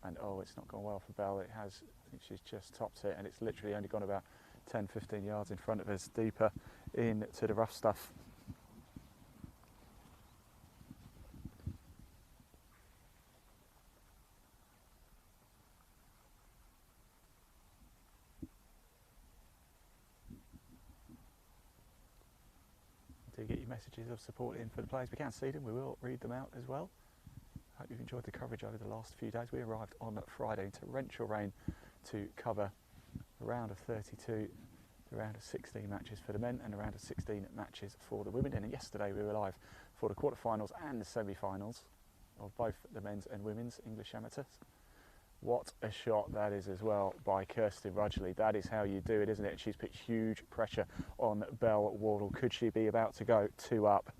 And oh, it's not gone well for Bell. It has, I think she's just topped it, and it's literally only gone about 10-15 yards in front of us, deeper into the rough stuff. Do get your messages of support in for the players. We can't see them, we will read them out as well. I hope you've enjoyed the coverage over the last few days. We arrived on Friday in torrential rain to cover a round of 32, a round of 16 matches for the men and a round of 16 matches for the women. And yesterday we were live for the quarterfinals and the semi-finals of both the men's and women's English amateurs. What a shot that is as well by Kirsten Rudgeley. That is how you do it, isn't it? She's put huge pressure on Bell Wardle. Could she be about to go 2 up?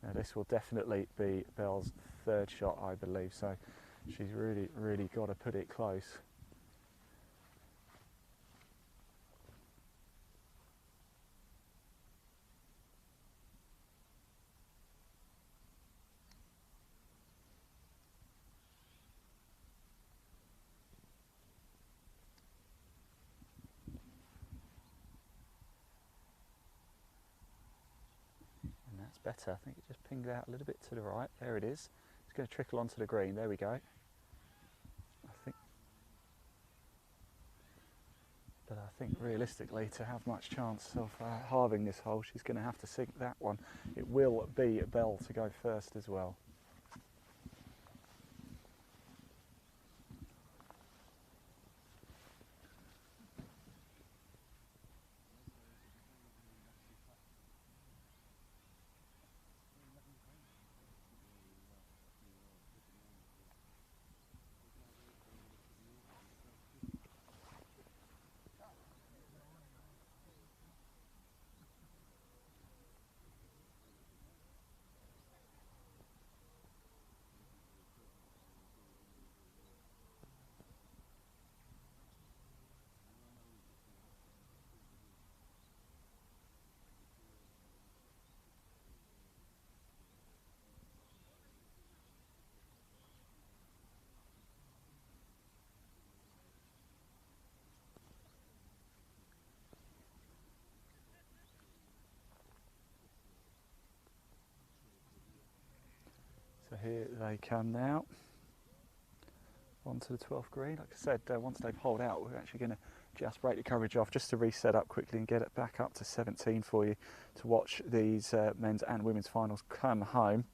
Now this will definitely be Bell's third shot, I believe, so she's really got to put it close. Better. I think it just pinged out a little bit to the right. There it is. It's going to trickle onto the green. There we go. But I think realistically, to have much chance of halving this hole, she's going to have to sink that one. It will be Bell to go first as well. So here they come now, onto the 12th green. Like I said, once they've holed out, we're actually going to just break the coverage off just to reset up quickly and get it back up to 17 for you to watch these men's and women's finals come home.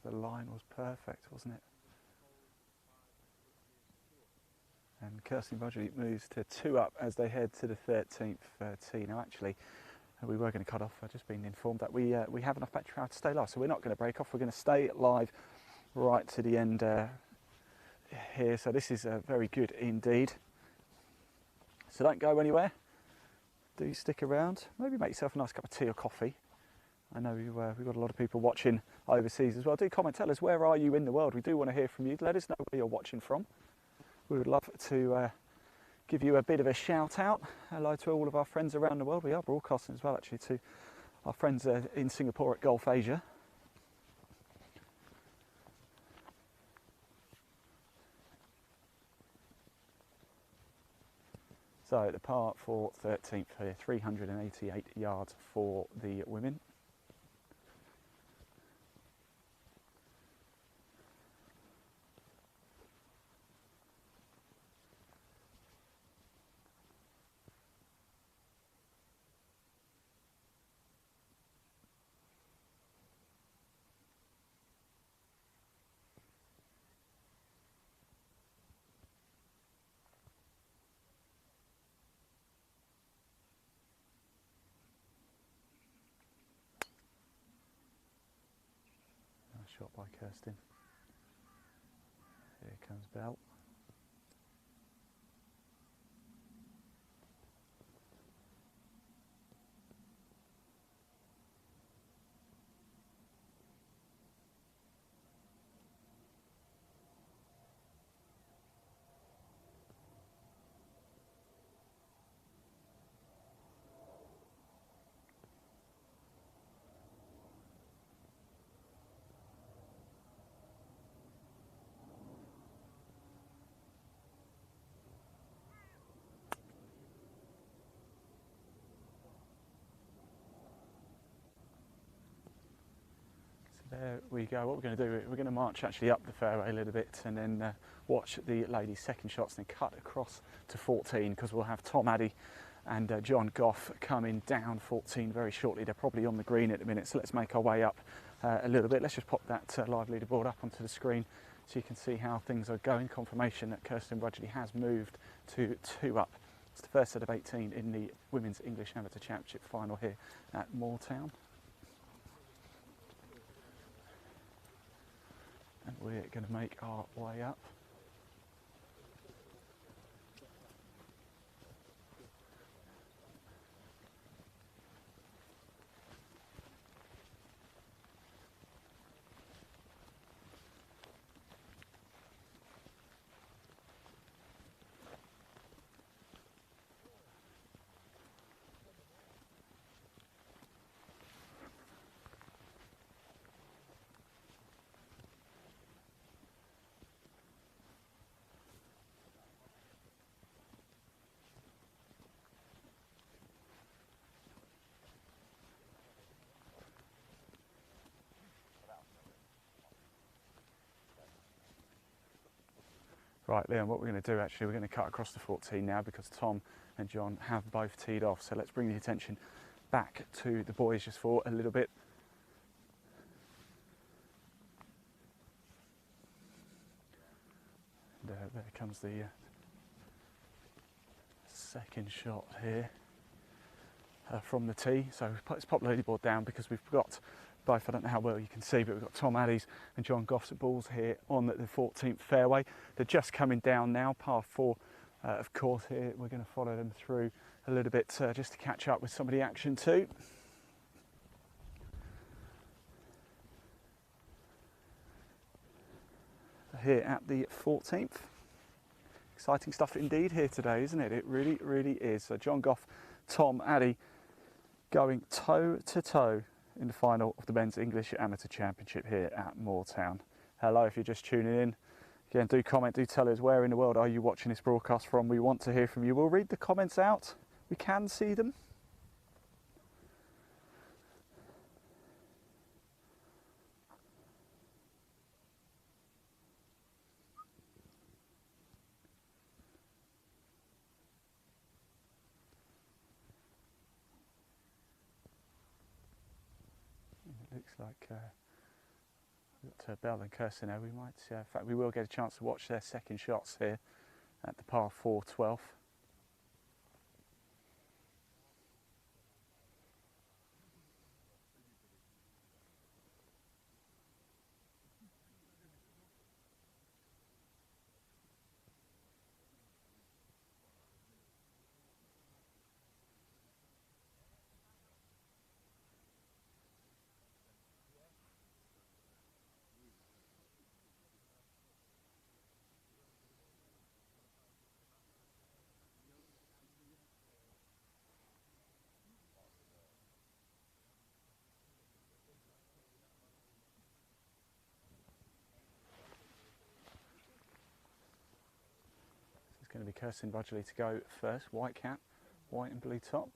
the line was perfect, wasn't it? And Kirsten Rudgeley moves to 2 up as they head to the 13th tee. Now actually, we were going to cut off. I've just been informed that we have enough battery power to stay live, so we're not going to break off. We're going to stay live right to the end here. So this is very good indeed. So don't go anywhere. Do stick around. Maybe make yourself a nice cup of tea or coffee. I know we've got a lot of people watching overseas as well. Do comment, tell us where are you in the world. We do want to hear from you. Let us know where you're watching from. We would love to give you a bit of a shout out. Hello to all of our friends around the world. We are broadcasting as well actually to our friends in Singapore at Gough Asia. So the par for 13th here, 388 yards for the women. Shot by Kirsten. Here comes Bell. There we go. What we're going to do, we're going to march actually up the fairway a little bit and then watch the ladies' second shots and then cut across to 14 because we'll have Tom, Addy and John Gough coming down 14 very shortly. They're probably on the green at the minute, so let's make our way up a little bit. Let's just pop that live leaderboard up onto the screen so you can see how things are going. Confirmation that Kirsten Rudgeley has moved to 2 up. It's the first set of 18 in the Women's English Amateur Championship final here at Moortown. And we're going to make our way up. Right, Liam, what we're going to do actually, we're going to cut across the 14 now because Tom and John have both teed off. So let's bring the attention back to the boys just for a little bit. And, there comes the second shot here from the tee. So let's pop the leaderboard down because we've got both, I don't know how well you can see, but we've got Tom Addy's and John Gough's balls here on the 14th fairway. They're just coming down now, par 4 of course here. We're going to follow them through a little bit just to catch up with some of the action too. Here at the 14th. Exciting stuff indeed here today, isn't it? It really, really is. So John Gough, Tom, Addy going toe to toe in the final of the Men's English Amateur Championship here at Moortown. Hello, if you're just tuning in. Again, do comment, do tell us where in the world are you watching this broadcast from. We want to hear from you. We'll read the comments out. We can see them. Looks like To Bell and Kirsten there, we might, in fact, we will get a chance to watch their second shots here at the par 4 12th. It's going to be Kirsten Rudgeley to go first. White cap, white and blue top.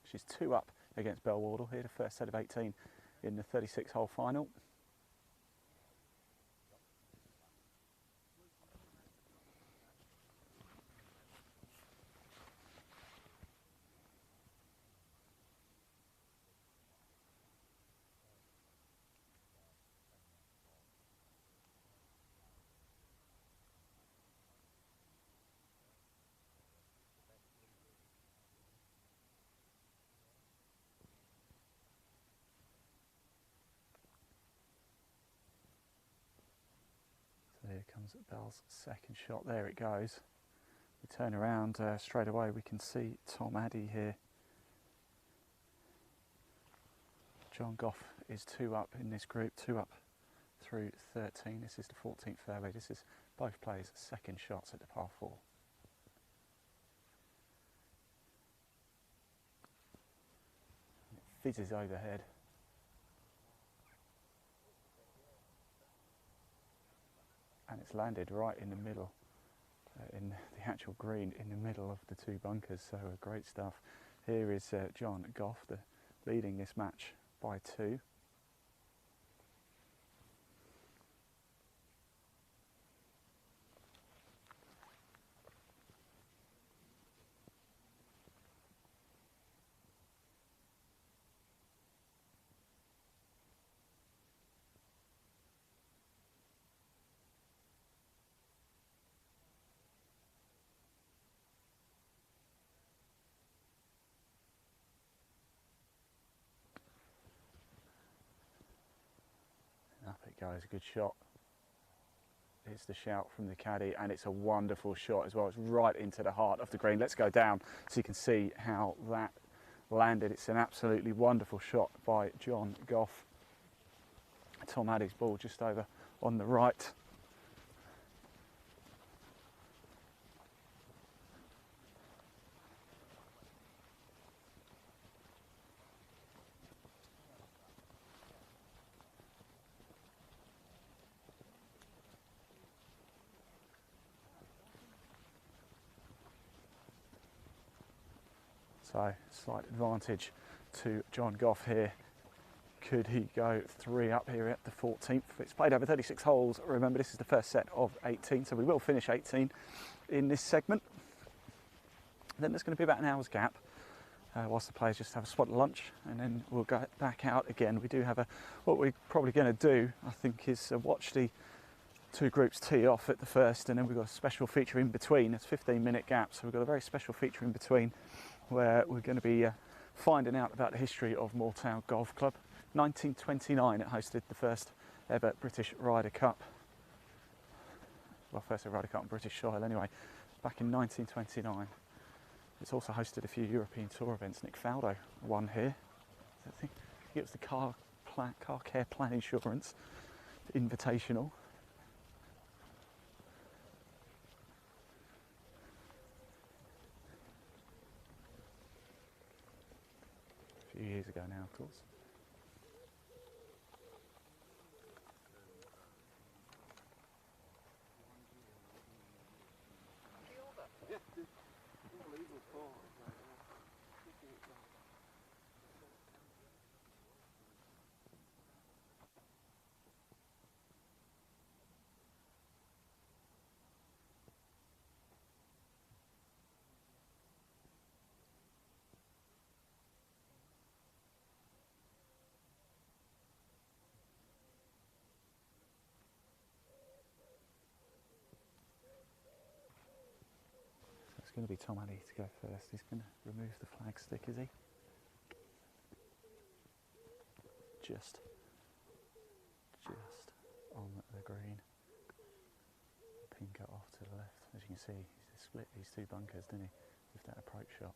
She's 2 up against Bell Wardle here, the first set of 18 in the 36-hole final. Here comes Bell's second shot. There it goes. We turn around straight away. We can see Tom Addy here. John Gough is 2 up in this group, 2 up through 13. This is the 14th fairway. This is both players' second shots at the par 4. It fizzes overhead. And it's landed right in the middle, in the actual green, in the middle of the 2 bunkers, so great stuff. Here is John Gough leading this match by 2. Up it goes, a good shot. It's the shout from the caddy, and it's a wonderful shot as well. It's right into the heart of the green. Let's go down so you can see how that landed. It's an absolutely wonderful shot by John Gough. Tom Addy's ball just over on the right. So, slight advantage to John Gough here. Could he go 3 up here at the 14th? It's played over 36 holes. Remember, this is the first set of 18, so we will finish 18 in this segment. Then there's going to be about an hour's gap whilst the players just have a spot of lunch, and then we'll go back out again. We do have what we're probably going to do, I think, is watch the 2 groups tee off at the first, and then we've got a special feature in between. It's a 15-minute gap, so we've got a very special feature in between where we're going to be finding out about the history of Moortown Golf Club. 1929 it hosted the first ever British Ryder Cup. Well, first ever Ryder Cup on British soil anyway, back in 1929. It's also hosted a few European Tour events. Nick Faldo won here. I think it was the car care plan insurance invitational. A few years ago now, of course. It's going to be Tom Addy to go first. He's going to remove the flag stick, is he? Just on the green. Pin cut off to the left. As you can see, he's split these two bunkers, didn't he, with that approach shot.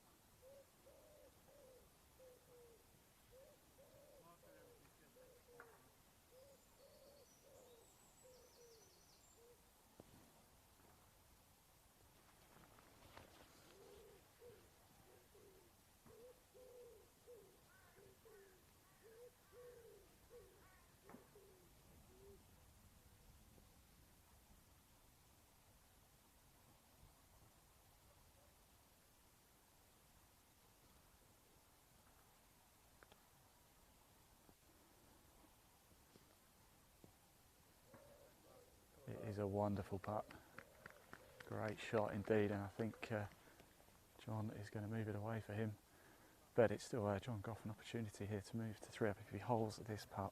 It is a wonderful putt. Great shot indeed, and I think John is going to move it away for him. But it's still John Gough an opportunity here to move to 3 up if he holds this putt.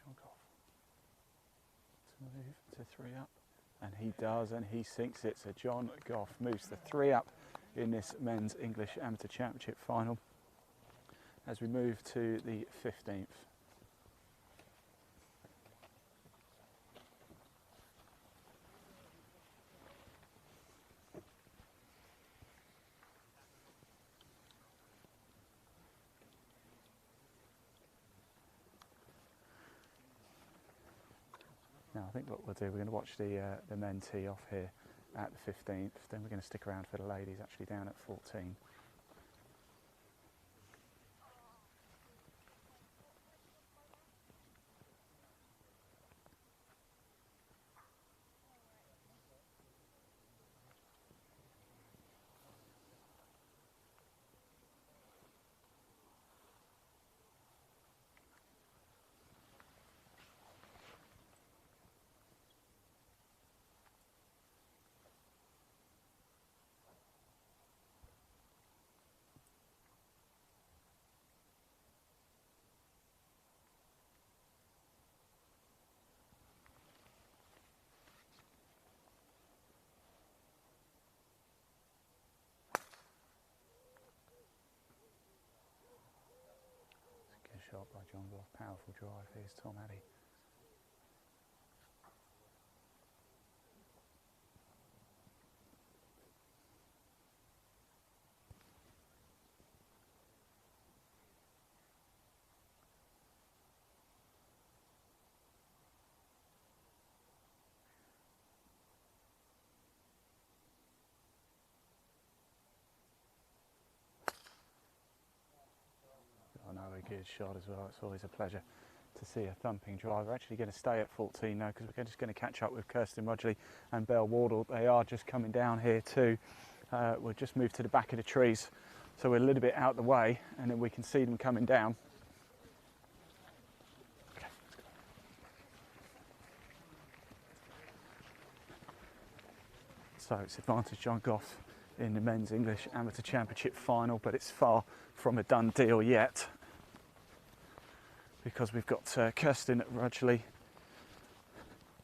John Gough to move to 3 up, and he does, and he sinks it. So John Gough moves to 3 up in this men's English Amateur Championship final as we move to the 15th. Now I think what we'll do, we're going to watch the men tee off here at the 15th, then we're going to stick around for the ladies actually down at 14. Shot by John Gough, powerful drive. Here's Tom Addy. Another good shot as well. It's always a pleasure to see a thumping drive. We're actually going to stay at 14 now because we're just going to catch up with Kirsten, Rudgeley and Wardle. They are just coming down here too. We'll just move to the back of the trees so we're a little bit out the way and then we can see them coming down. Okay, let's go. So it's advantage John Gough in the men's English Amateur Championship final, but it's far from a done deal yet, because we've got Kirsten, Rudgeley,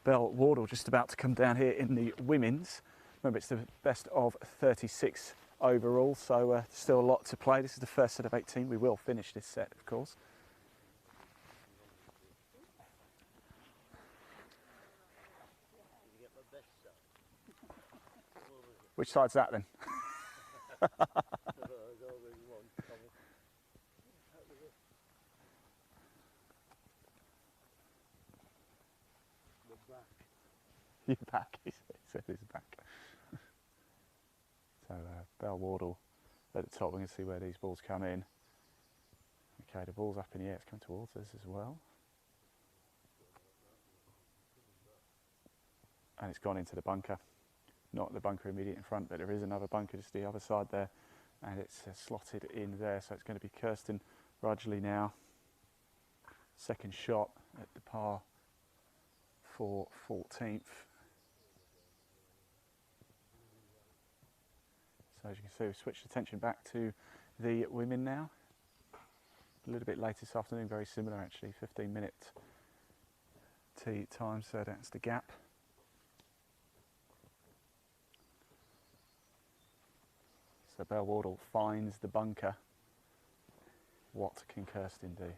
Wardle just about to come down here in the women's. Remember, it's the best of 36 overall, so still a lot to play. This is the first set of 18. We will finish this set, of course. Which side's that then? You're back, he said he's back. So Bell Wardle at the top, we can see where these balls come in. Okay, the ball's up in the air, it's coming towards us as well. And it's gone into the bunker. Not the bunker immediate in front, but there is another bunker just the other side there. And it's slotted in there, so it's going to be Kirsten Rudgeley now. Second shot at the par for 14th. So as you can see, we've switched attention back to the women now. A little bit late this afternoon, very similar actually, 15-minute tee time, so that's the gap. So Bell Wardle finds the bunker. What can Kirsten do?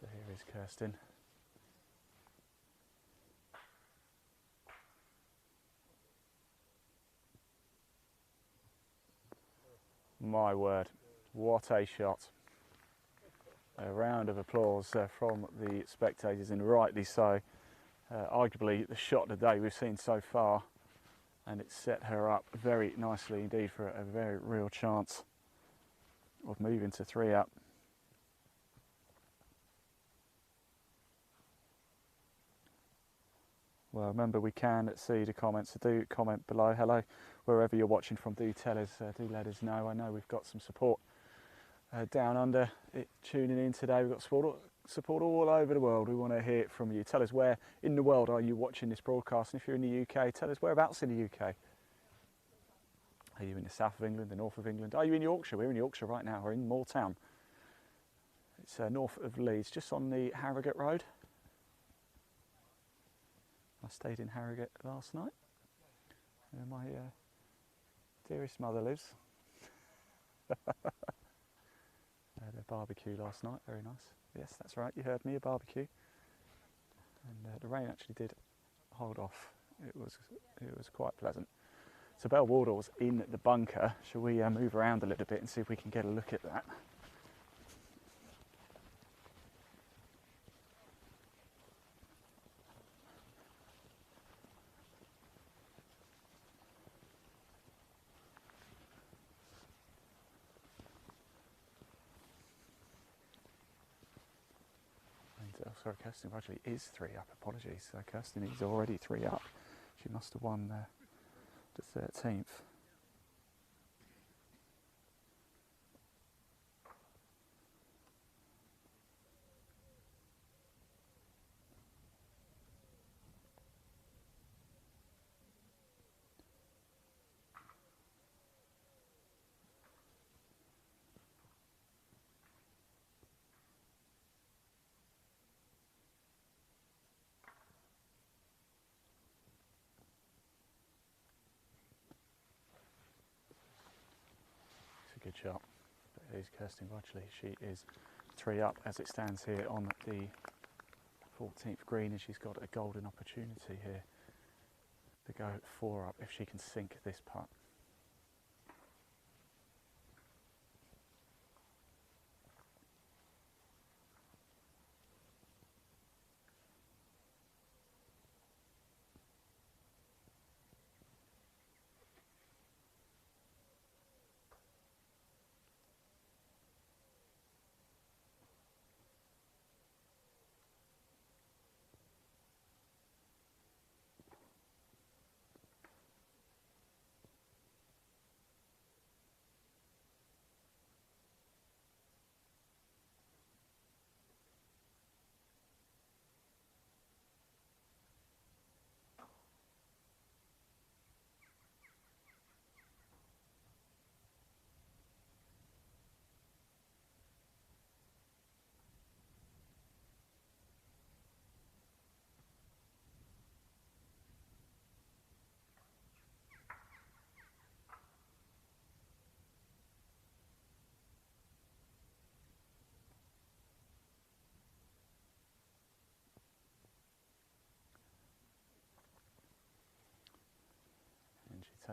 So here is Kirsten. My word, what a shot. A round of applause from the spectators, and rightly so. Arguably the shot of the day we've seen so far, and it set her up very nicely indeed for a very real chance of moving to 3 up. Well, remember, we can see the comments, so do comment below. Hello, wherever you're watching from, do tell us, do let us know. I know we've got some support down under it tuning in today. We've got support all over the world. We want to hear from you. Tell us where in the world are you watching this broadcast, and if you're in the UK, tell us whereabouts in the UK. Are you in the south of England, the north of England? Are you in Yorkshire? We're in Yorkshire right now. We're in Moortown. It's north of Leeds, just on the Harrogate Road. I stayed in Harrogate last night, where my dearest mother lives. Had a barbecue last night, very nice. Yes, that's right, you heard me, a barbecue. And the rain actually did hold off. It was quite pleasant. So Bell Wardle's in the bunker. Shall we move around a little bit and see if we can get a look at that? Sorry, Kirsten Rudgeley is 3 up. Apologies. Kirsten is already 3 up. She must have won the 13th. Good shot. But it is Kirsten Rudgeley. She is 3 up as it stands here on the 14th green, and she's got a golden opportunity here to go 4 up if she can sink this putt.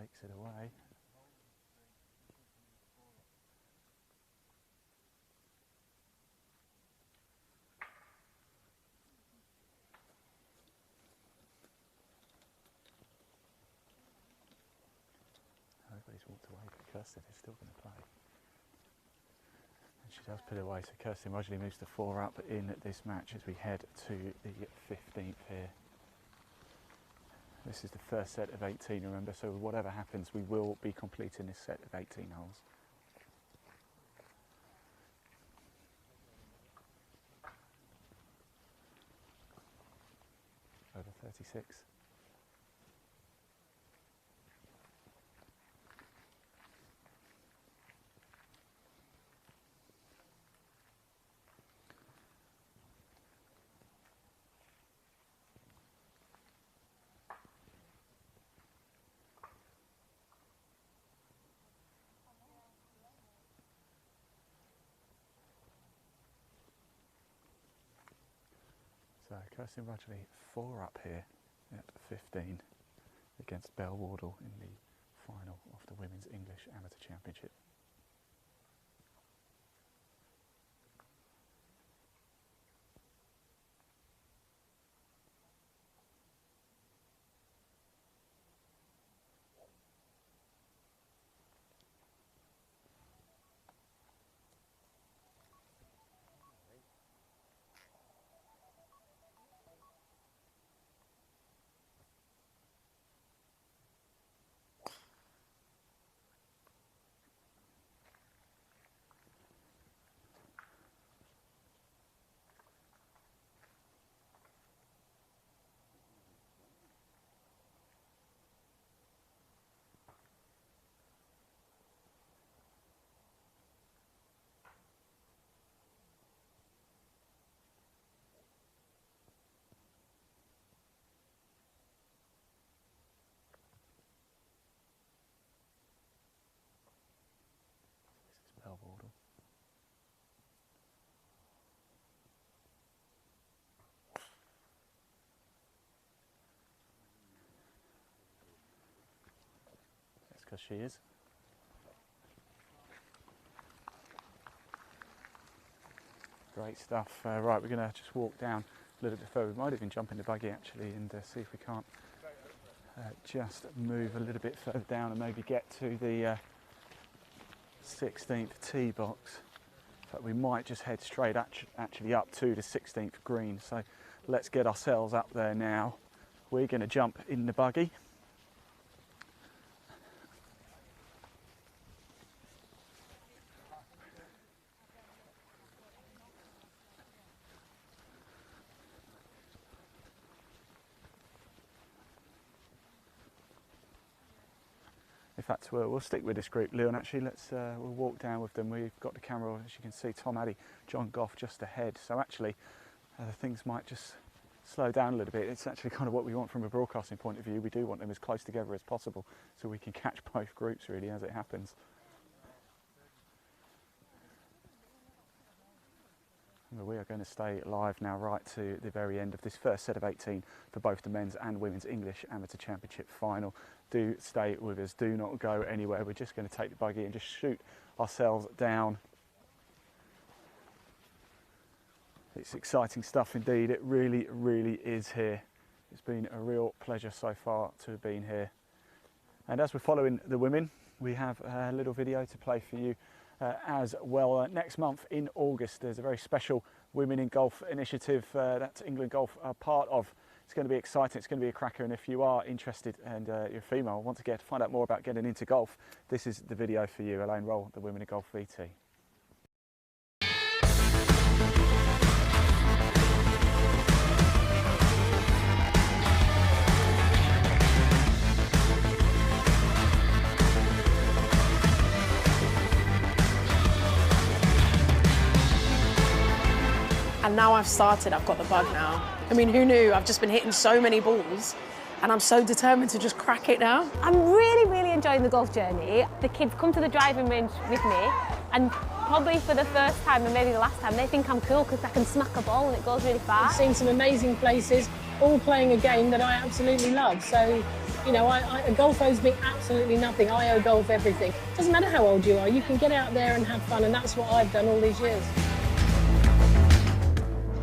takes it away. Everybody's walked away, but Kirsten is still going to play. And she does put it away, so Kirsten Rudgeley moves to 4 up in this match as we head to the 15th here. This is the first set of 18, remember, so whatever happens, we will be completing this set of 18 holes. Over 36. So Kirsten Rudgeley 4 up here at 15 against Wardle in the final of the Women's English Amateur Championship. Wardle. That's because she is. Great stuff. Right, we're going to just walk down a little bit further. We might even jump in the buggy actually and see if we can't just move a little bit further down and maybe get to the 16th tee box. In fact, we might just head straight actually up to the 16th green. So let's get ourselves up there now. We're going to jump in the buggy. In fact, we'll stick with this group, Leon. Actually, we'll walk down with them. We've got the camera, as you can see, Tom, Addy, John, Gough just ahead. So actually, things might just slow down a little bit. It's actually kind of what we want from a broadcasting point of view. We do want them as close together as possible so we can catch both groups really as it happens. We are going to stay live now right to the very end of this first set of 18 for both the men's and women's English Amateur Championship final. Do stay with us, do not go anywhere. We're just going to take the buggy and just shoot ourselves down. It's exciting stuff indeed, it really, really is here. It's been a real pleasure so far to have been here. And as we're following the women, we have a little video to play for you as well. Next month in August, there's a very special Women in Golf initiative that England Golf are part of. It's going to be exciting, it's going to be a cracker, and if you are interested and you're female, want to find out more about getting into golf, this is the video for you. Elaine Roll, the Women in Golf VT. And now I've started, I've got the bug now. I mean, who knew? I've just been hitting so many balls and I'm so determined to just crack it now. I'm really, really enjoying the golf journey. The kids come to the driving range with me and probably for the first time and maybe the last time, they think I'm cool because I can smack a ball and it goes really far. I've seen some amazing places, all playing a game that I absolutely love. So You know, golf owes me absolutely nothing. I owe golf everything. Doesn't matter how old you are, you can get out there and have fun, and that's what I've done all these years.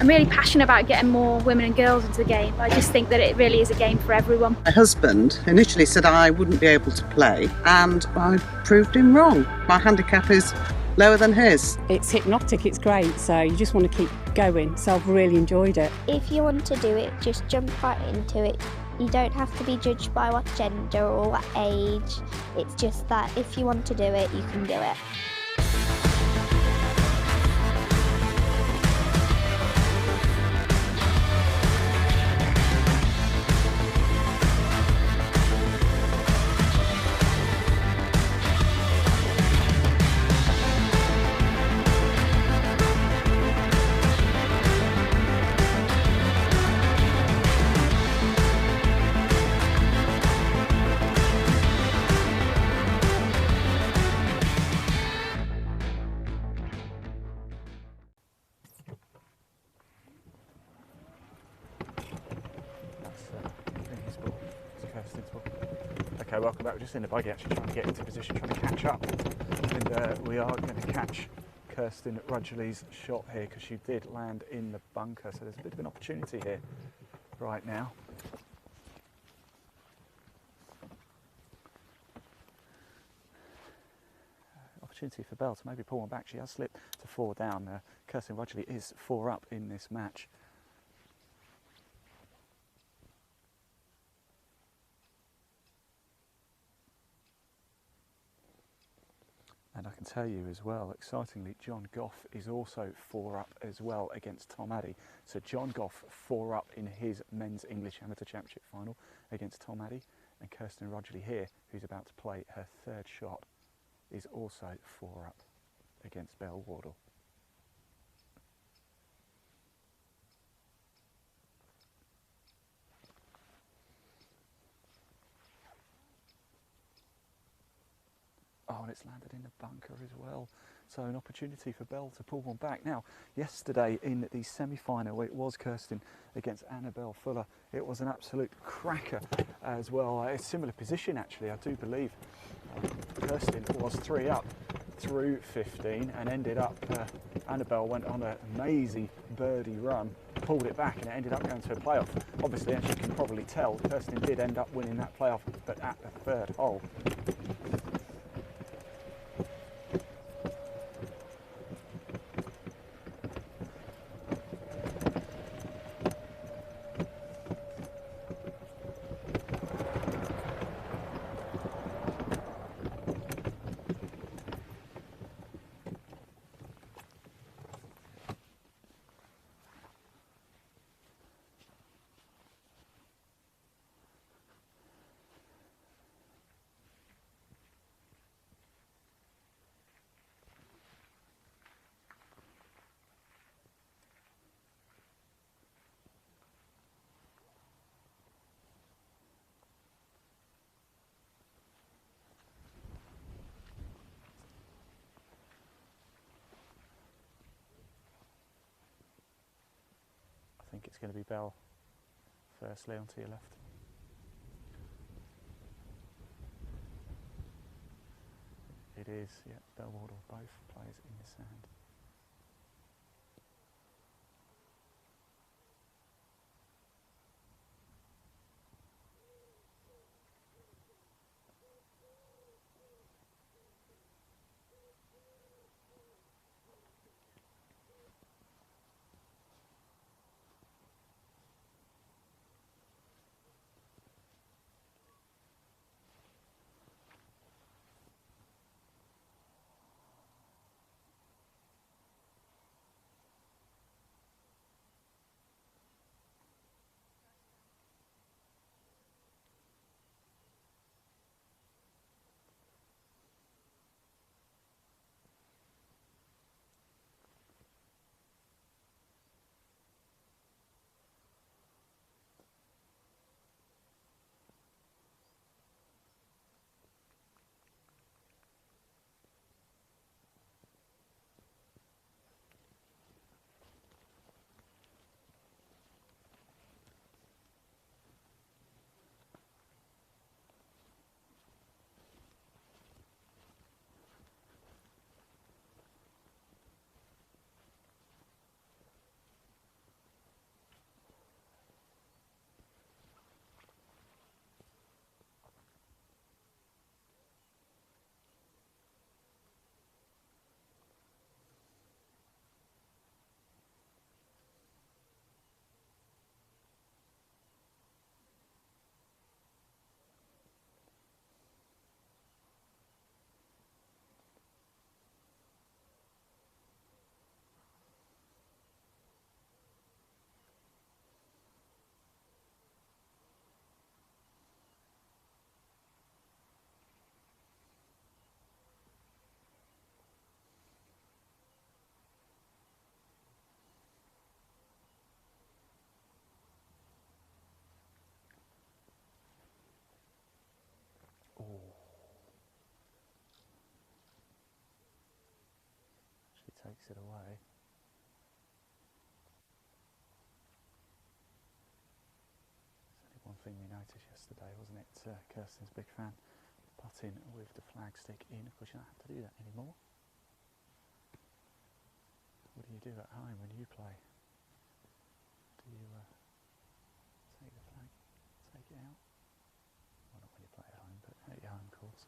I'm really passionate about getting more women and girls into the game. I just think that it really is a game for everyone. My husband initially said I wouldn't be able to play, and I proved him wrong. My handicap is lower than his. It's hypnotic, it's great, so you just want to keep going, so I've really enjoyed it. If you want to do it, just jump right into it. You don't have to be judged by what gender or what age. It's just that if you want to do it, you can do it. Okay, welcome back. We're just in the buggy actually trying to get into position, trying to catch up. And we are going to catch Kirsten Rudgeley's shot here because she did land in the bunker. So there's a bit of an opportunity here right now. Opportunity for Bell to maybe pull one back. She has slipped to 4 down. Kirsten Rudgeley is 4 up in this match. And I can tell you as well, excitingly, John Gough is also 4 up as well against Tom Addy. So John Gough 4 up in his Men's English Amateur Championship final against Tom Addy. And Kirsten Rudgeley here, who's about to play her 3rd shot, is also 4 up against Belle Wardle. Oh, and it's landed in the bunker as well. So an opportunity for Belle to pull one back. Now, yesterday in the semi-final, it was Kirsten against Annabelle Fuller. It was an absolute cracker as well. A similar position, actually, I do believe. Kirsten was 3 up through 15 and ended up, Annabelle went on an amazing birdie run, pulled it back, and it ended up going to a playoff. Obviously, as you can probably tell, Kirsten did end up winning that playoff, but at the 3rd hole. I think it's going to be Belle firstly onto your left. It is, yeah, Belle Wardle, both players in the sand. takes it away. It's only one thing we noticed yesterday, wasn't it? Kirsten's a big fan. Putting with the flag stick in. Of course, you don't have to do that anymore. What do you do at home when you play? Do you take the flag, take it out? Well, not when you play at home, but at your home course.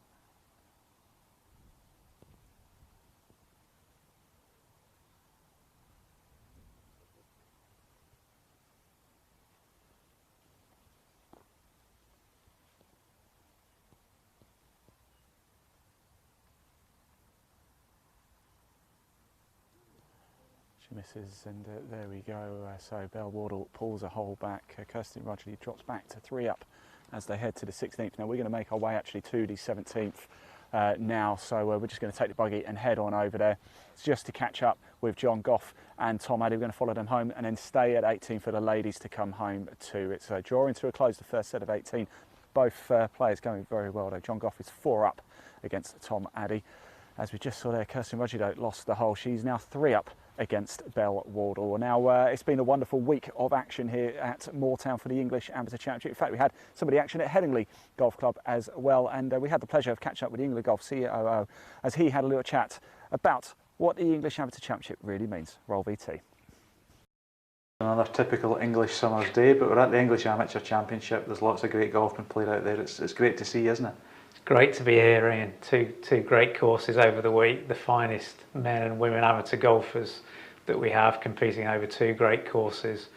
Misses, and there we go. So Belle Wardle pulls a hole back. Kirsten Rudgeley drops back to 3 up as they head to the 16th. Now we're going to make our way actually to the 17th now, so we're just going to take the buggy and head on over there. It's just to catch up with John Gough and Tom Addy. We're going to follow them home and then stay at 18 for the ladies to come home too. It's drawing to a close the first set of 18. Both players going very well though. John Gough is 4 up against Tom Addy. As we just saw there, Kirsten Rudgeley lost the hole. She's now 3 up against Belle Wardle. Now it's been a wonderful week of action here at Moortown for the English Amateur Championship. In fact, we had some of the action at Headingley Golf Club as well, and we had the pleasure of catching up with the England Golf COO as he had a little chat about what the English Amateur Championship really means. Roll VT. Another typical English summer's day, but we're at the English Amateur Championship. There's lots of great golf being played out there. It's great to see, isn't it? It's great to be here, Ian. Two great courses over the week, the finest men and women amateur golfers that we have competing over 2 great courses.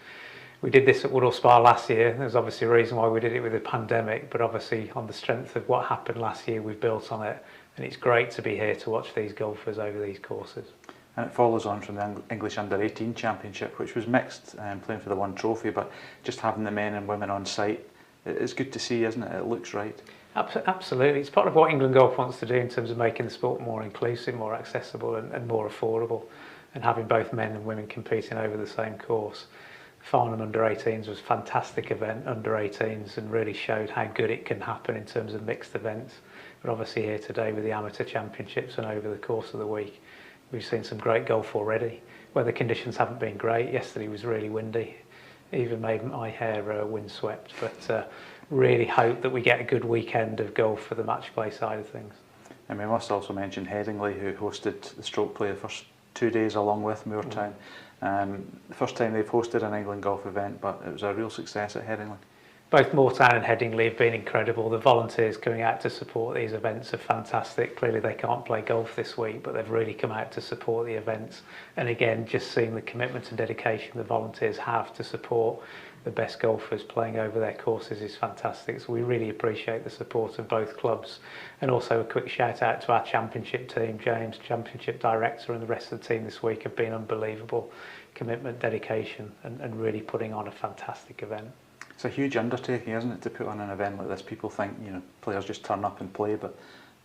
We did this at Wardle Spa last year. There's obviously a reason why we did it with the pandemic, but obviously on the strength of what happened last year, we've built on it, and it's great to be here to watch these golfers over these courses. And it follows on from the English Under-18 Championship, which was mixed, playing for the one trophy, but just having the men and women on site, it's good to see, isn't it? It looks right. Absolutely. It's part of what England Golf wants to do in terms of making the sport more inclusive, more accessible and more affordable, and having both men and women competing over the same course. Farnham Under-18s was a fantastic event, Under-18s, and really showed how good it can happen in terms of mixed events. But obviously here today with the Amateur Championships and over the course of the week, we've seen some great golf already. Weather conditions haven't been great. Yesterday was really windy, even made my hair windswept, but really hope that we get a good weekend of golf for the match play side of things. And we must also mention Headingley, who hosted the stroke play the first 2 days along with Moortown. The first time they've hosted an England golf event, but it was a real success at Headingley. Both Moortown and Headingley have been incredible. The volunteers coming out to support these events are fantastic. Clearly they can't play golf this week, but they've really come out to support the events. And again, just seeing the commitment and dedication the volunteers have to support the best golfers playing over their courses is fantastic. So we really appreciate the support of both clubs. And also a quick shout out to our championship team. James, championship director, and the rest of the team this week have been unbelievable. Commitment, dedication, and really putting on a fantastic event. It's a huge undertaking, isn't it, to put on an event like this? People think, you know, players just turn up and play, but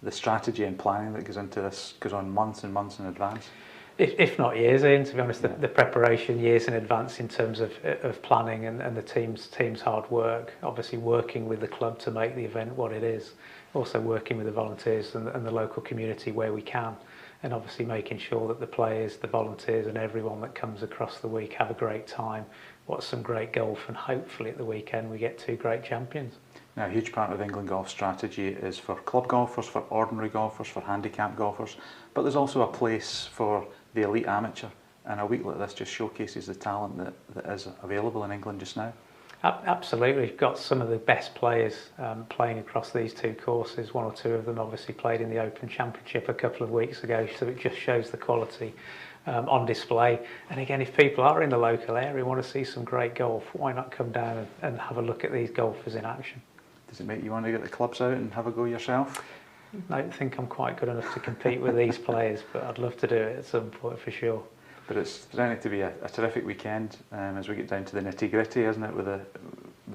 the strategy and planning that goes into this goes on months and months in advance. If not years, Ian, to be honest, the preparation years in advance in terms of planning and the team's hard work, obviously working with the club to make the event what it is, also working with the volunteers and the local community where we can, and obviously making sure that the players, the volunteers and everyone that comes across the week have a great time, watch some great golf, and hopefully at the weekend we get 2 great champions. Now, a huge part of England Golf strategy is for club golfers, for ordinary golfers, for handicap golfers, but there's also a place for the elite amateur, and a week like this just showcases the talent that is available in England just now. Absolutely, we've got some of the best players playing across these 2 courses. 1 or 2 of them obviously played in the Open Championship a couple of weeks ago, so it just shows the quality on display. And again, if people are in the local area and want to see some great golf, why not come down and have a look at these golfers in action? Does it make you want to get the clubs out and have a go yourself? I don't think I'm quite good enough to compete with these players, but I'd love to do it at some point for sure. But it's going to be a terrific weekend as we get down to the nitty-gritty, isn't it, with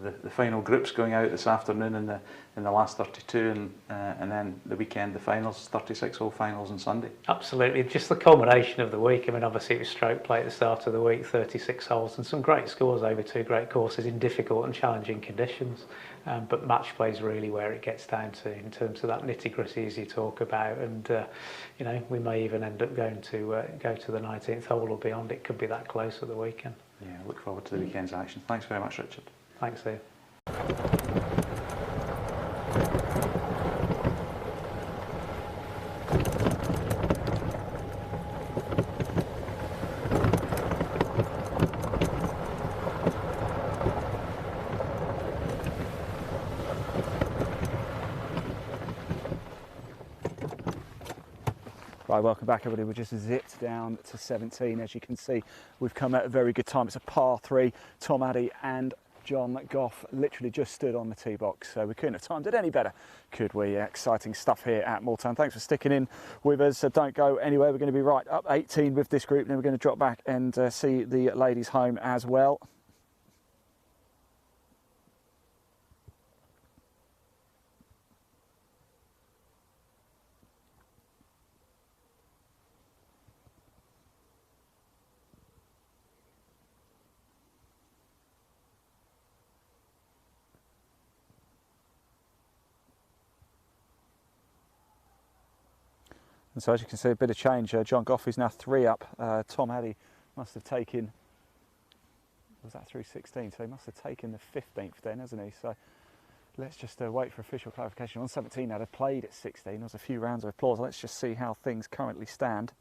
the final groups going out this afternoon in the last 32, and then the weekend the finals, 36-hole finals on Sunday. Absolutely, just the culmination of the week. I mean, obviously it was stroke play at the start of the week, 36 holes, and some great scores over 2 great courses in difficult and challenging conditions. But match play is really where it gets down to in terms of that nitty-gritty as you talk about, and you know, we may even end up going to go to the 19th hole or beyond. It could be that close at the weekend. Yeah, look forward to the weekend's action. Thanks very much, Richard. Thanks, Ian. Right, welcome back everybody. We're just zipped down to 17. As you can see, we've come at a very good time. It's a par 3. Tom, Addy and John Gough literally just stood on the tee box, so we couldn't have timed it any better, could we? Exciting stuff here at Moortown. Thanks for sticking in with us. So don't go anywhere. We're going to be right up 18 with this group, and then we're going to drop back and see the ladies home as well. And so as you can see, a bit of change. John Gough is now 3 up. Tom Addy must have taken, was that through 16? So he must have taken the 15th then, hasn't he? So let's just wait for official clarification. On 17 now, they've played at 16. There was a few rounds of applause. Let's just see how things currently stand.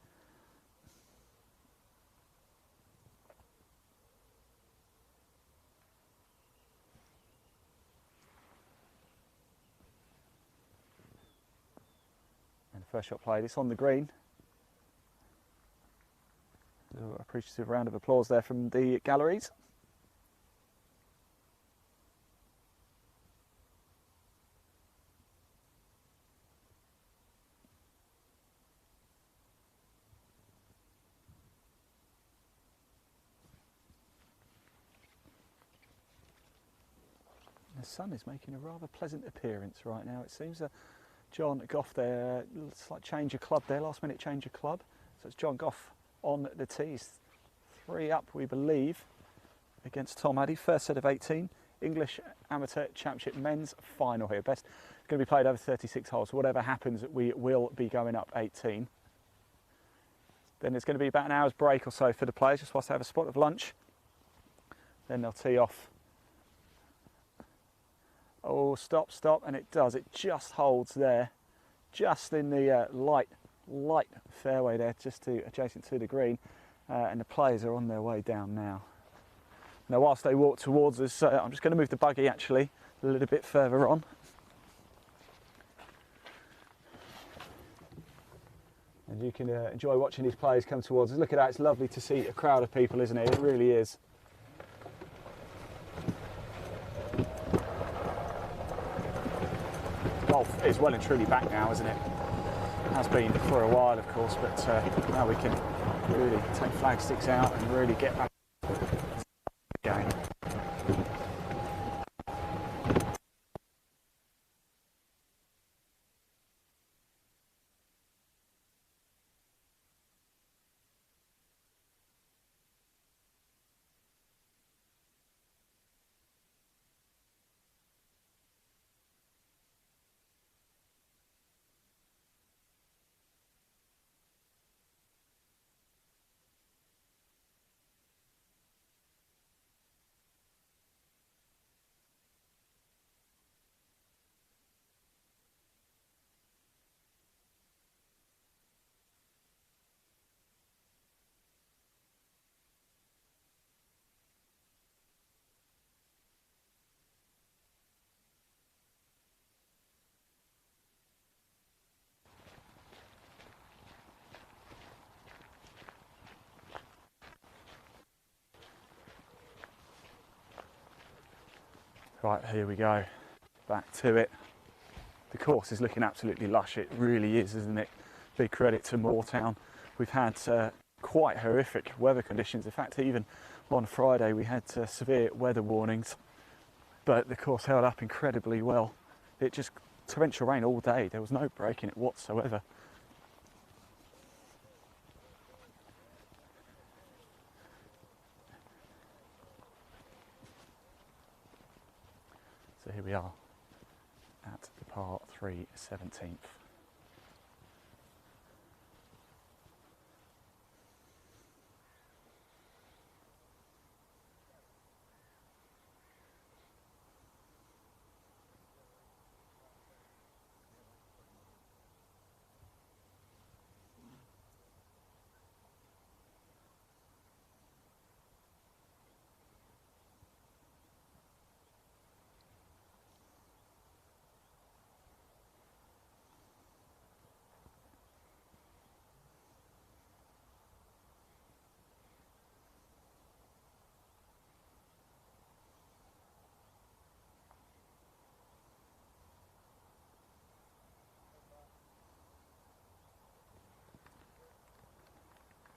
First shot played, it's on the green. Appreciative round of applause there from the galleries. The sun is making a rather pleasant appearance right now, it seems. John Gough there, slight change of club there, last minute change of club. So it's John Gough on the tees. 3 up, we believe, against Tom Addy. First set of 18, English Amateur Championship men's final here. Best going to be played over 36 holes. So whatever happens, we will be going up 18. Then there's going to be about an hour's break or so for the players, just whilst they have a spot of lunch. Then they'll tee off. Oh, stop, stop, and it does. It just holds there, just in the light fairway there, just adjacent to the green, and the players are on their way down now. Now, whilst they walk towards us, I'm just going to move the buggy actually a little bit further on. And you can enjoy watching these players come towards us. Look at that, it's lovely to see a crowd of people, isn't it? It really is. Golf is well and truly back now, isn't it? It has been for a while, of course, but now we can really take flag sticks out and really get back to the game. Right, here we go, back to it. The course is looking absolutely lush, it really is, isn't it? Big credit to Moortown. We've had quite horrific weather conditions. In fact, even on Friday we had severe weather warnings. but the course held up incredibly well. It just torrential rain all day. There was no break in it whatsoever. So here we are at the par 3 17th.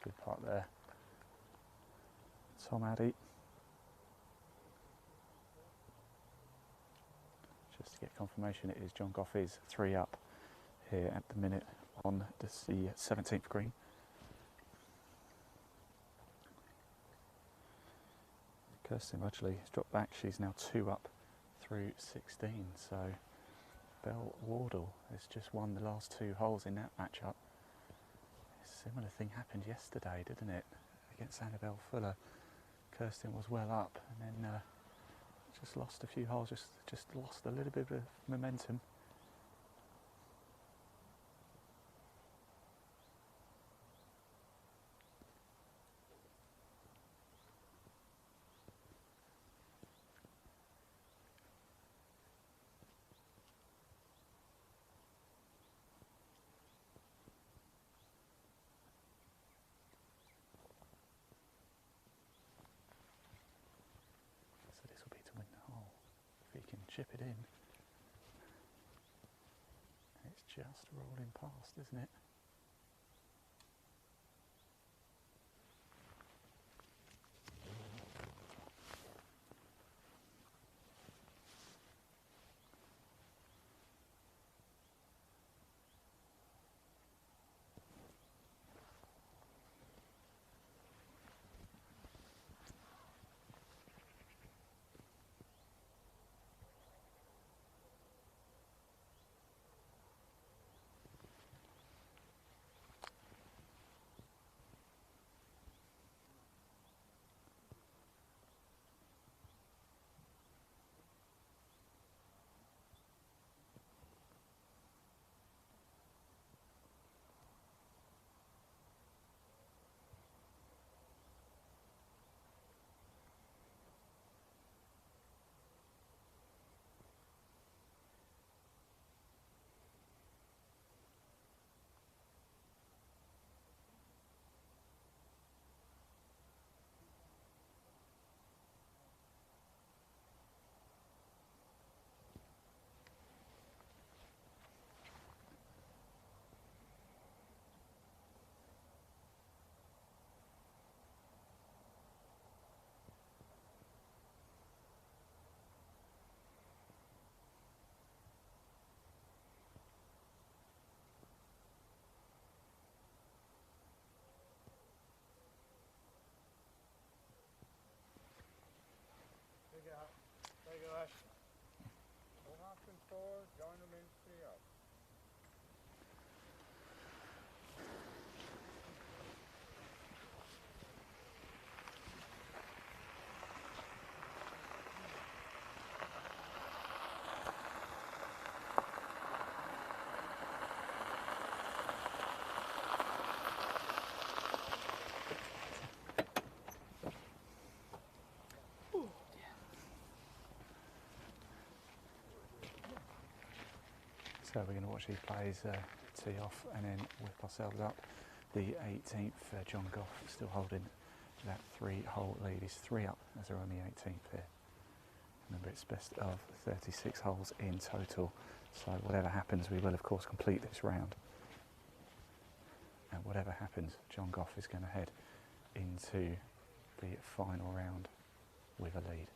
Good part there. Tom Addy. Just to get confirmation, it is John Gough is 3 up here at the minute on the 17th green. Kirsten Rudgeley has dropped back. She's now 2 up through 16. So Wardle has just won the last 2 holes in that matchup. Similar thing happened yesterday, didn't it? Against Annabelle Fuller. Kirsten was well up and then just lost a few holes, just lost a little bit of momentum. Chip it in. It's just rolling past, isn't it? There you go, Ash. Go half and forward, join them in 3 up. So we're going to watch these players tee off and then whip ourselves up. The 18th, John Gough, still holding that 3-hole lead. He's 3 up as they're on the 18th here. Remember, it's best of 36 holes in total. So whatever happens, we will of course complete this round. And whatever happens, John Gough is going to head into the final round with a lead.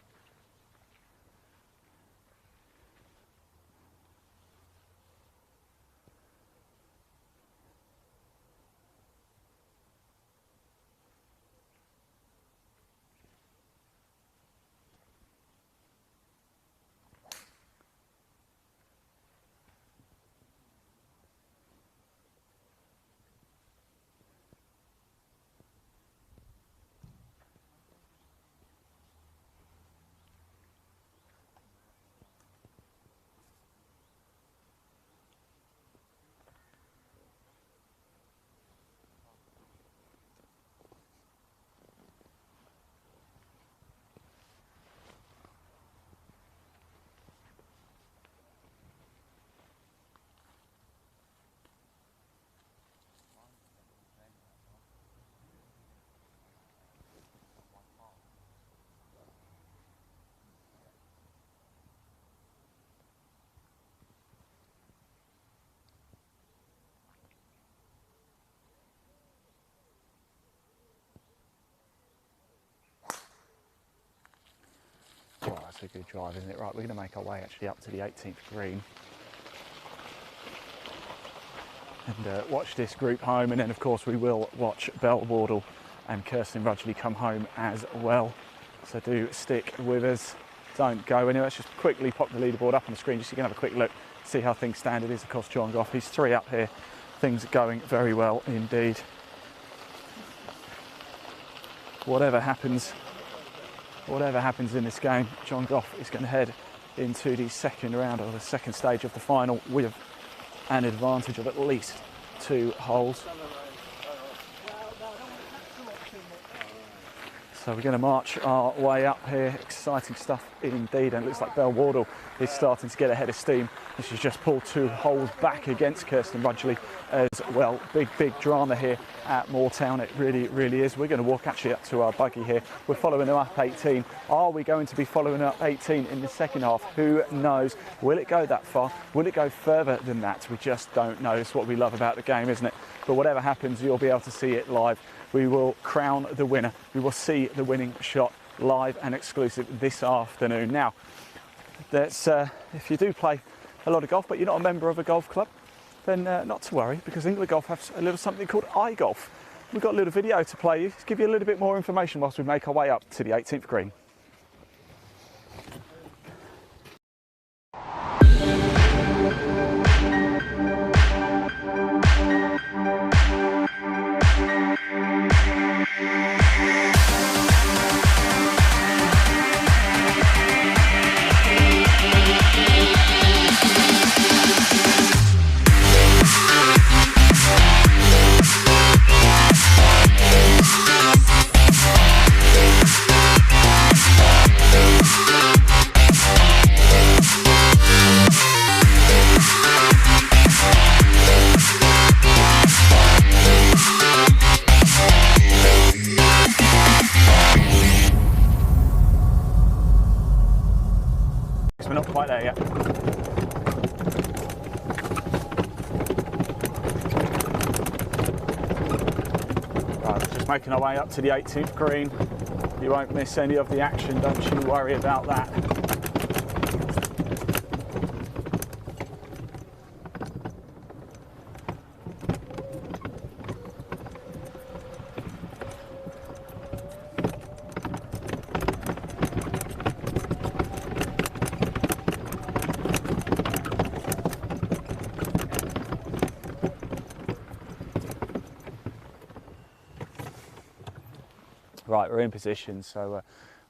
That's a good drive, isn't it? Right, we're going to make our way actually up to the 18th green. And watch this group home, and then of course we will watch Wardle and Kirsten Rudgeley come home as well. So do stick with us, don't go anywhere. Let's just quickly pop the leaderboard up on the screen just so you can have a quick look, see how things stand. It is of course John Gough, he's 3 up here, things are going very well indeed. Whatever happens in this game, John Gough is going to head into the second round, or the second stage of the final, with an advantage of at least 2 holes. So we're going to march our way up here. Exciting stuff indeed, and it looks like Wardle is starting to get ahead of steam. She's just pulled 2 holes back against Kirsten Rudgeley as well. Big drama here at Moortown. It really is. We're going to walk actually up to our buggy here. We're following them up 18. Are we going to be following up 18 in the second half? Who knows? Will it go that far? Will it go further than that? We just don't know. It's what we love about the game, isn't it? But whatever happens, you'll be able to see it live. We will crown the winner. We will see the winning shot live and exclusive this afternoon. Now, that's, if you do play a lot of golf, but you're not a member of a golf club, then not to worry, because England Golf has a little something called iGolf. We've got a little video to play you, to give you a little bit more information whilst we make our way up to the 18th green. We're not quite there yet. Right, we're just making our way up to the 18th green. You won't miss any of the action, don't you worry about that. Right, we're in position, so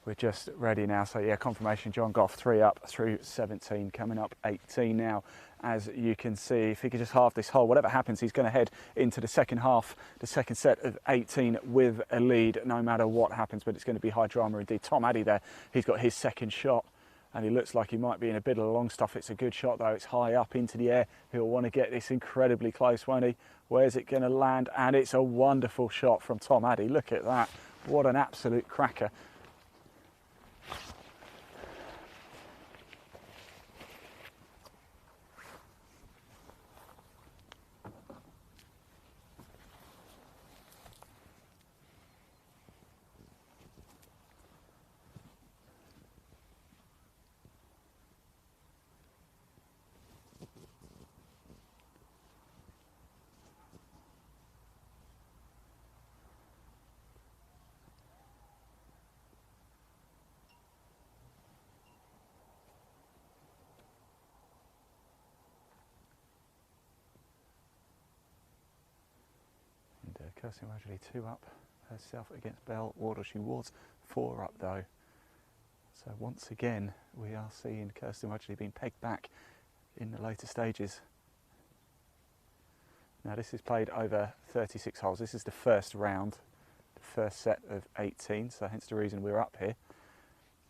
we're just ready now. So yeah, confirmation, John Gough 3 up through 17, coming up 18 now. As you can see, if he could just halve this hole, whatever happens, he's going to head into the second half, the second set of 18 with a lead, no matter what happens, but it's going to be high drama indeed. Tom Addy there, he's got his second shot, and he looks like he might be in a bit of the long stuff. It's a good shot though, it's high up into the air. He'll want to get this incredibly close, won't he? Where's it going to land? And it's a wonderful shot from Tom Addy, look at that. What an absolute cracker. Kirsten Rudgeley 2 up herself against Wardle. She was 4 up though. So once again we are seeing Kirsten Rudgeley being pegged back in the later stages. Now this is played over 36 holes. This is the first round, the first set of 18, so hence the reason we're up here.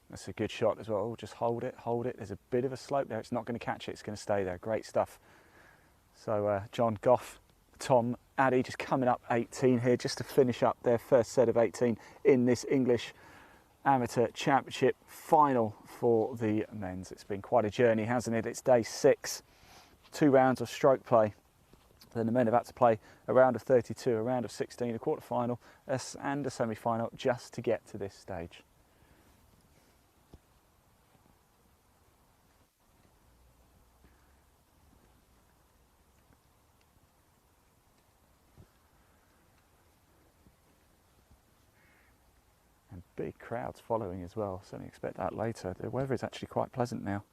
That's a good shot as well. Just hold it, hold it. There's a bit of a slope there. It's not going to catch it, it's going to stay there. Great stuff. So John Gough, Tom Addy just coming up 18 here, just to finish up their first set of 18 in this English Amateur Championship final for the men's. It's been quite a journey, hasn't it? It's day 6, 2 rounds of stroke play. Then the men have had to play a round of 32, a round of 16, a quarter-final and a semi-final just to get to this stage. big crowds following as well. Certainly expect that later. The weather is actually quite pleasant now.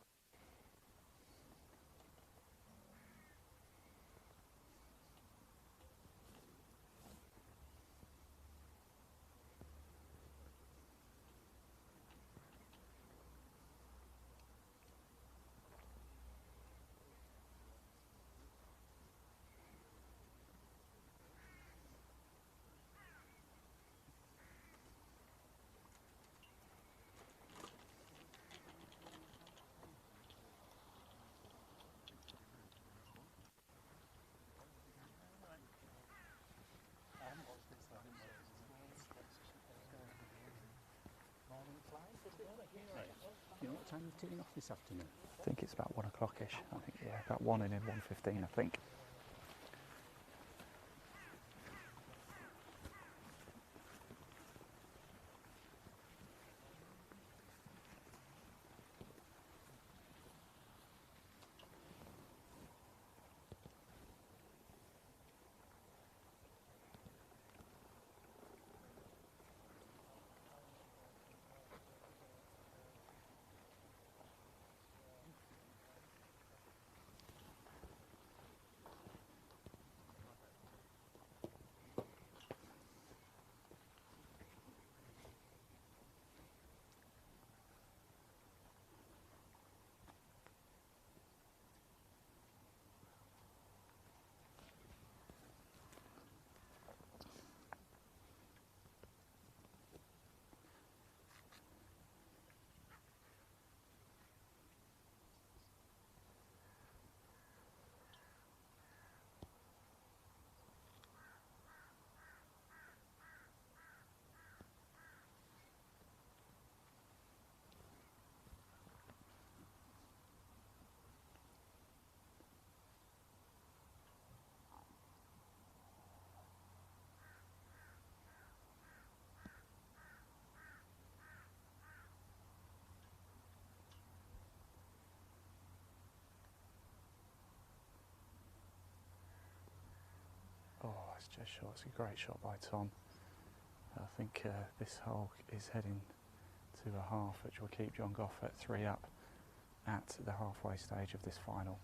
You know what time you're taking off this afternoon? I think it's about 1 o'clock-ish. I think, yeah, about 1 and then 1:15, I think. Oh, it's just shot. It's a great shot by Tom. I think this hole is heading to a half, which will keep John Gough at 3 up at the halfway stage of this final.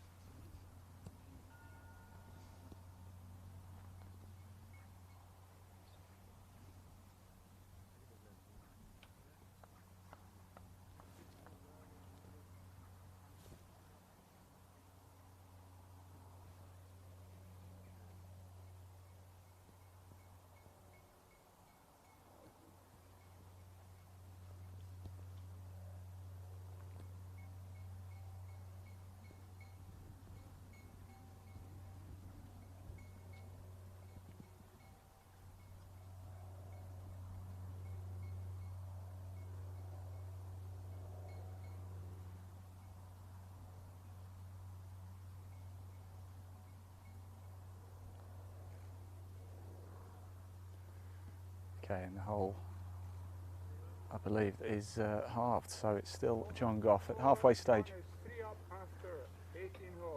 Okay, and the hole, I believe, is halved, so it's still John Gough at halfway stage.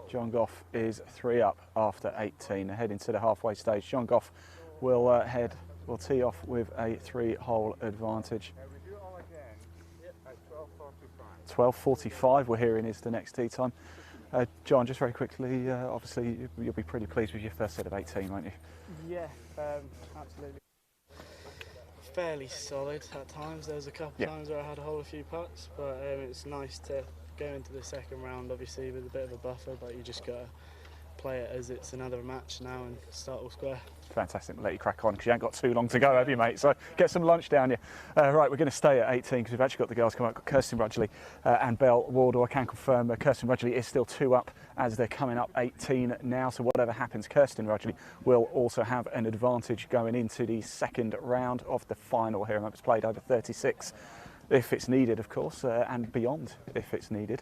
John Gough is 3 up after 18, heading to the halfway stage. John Gough will tee off with a 3-hole advantage. 12:45 we're hearing is the next tee time. John, just very quickly, obviously you'll be pretty pleased with your first set of 18, won't you? Yeah, absolutely. Fairly solid at times. There was a couple times where I had to hold a few putts, but it's nice to go into the second round, obviously with a bit of a buffer, but you just got to play it as it's another match now and start all square. Fantastic. We'll let you crack on because you ain't got too long to go, have you, mate? So get some lunch down you. Right, we're going to stay at 18 because we've actually got the girls coming up. Got Kirsten Rudgeley and Belle Wardle. I can confirm Kirsten Rudgeley is still 2 up as they're coming up 18 now. So whatever happens, Kirsten Rudgeley will also have an advantage going into the second round of the final here. It's played over 36 if it's needed, of course, and beyond if it's needed.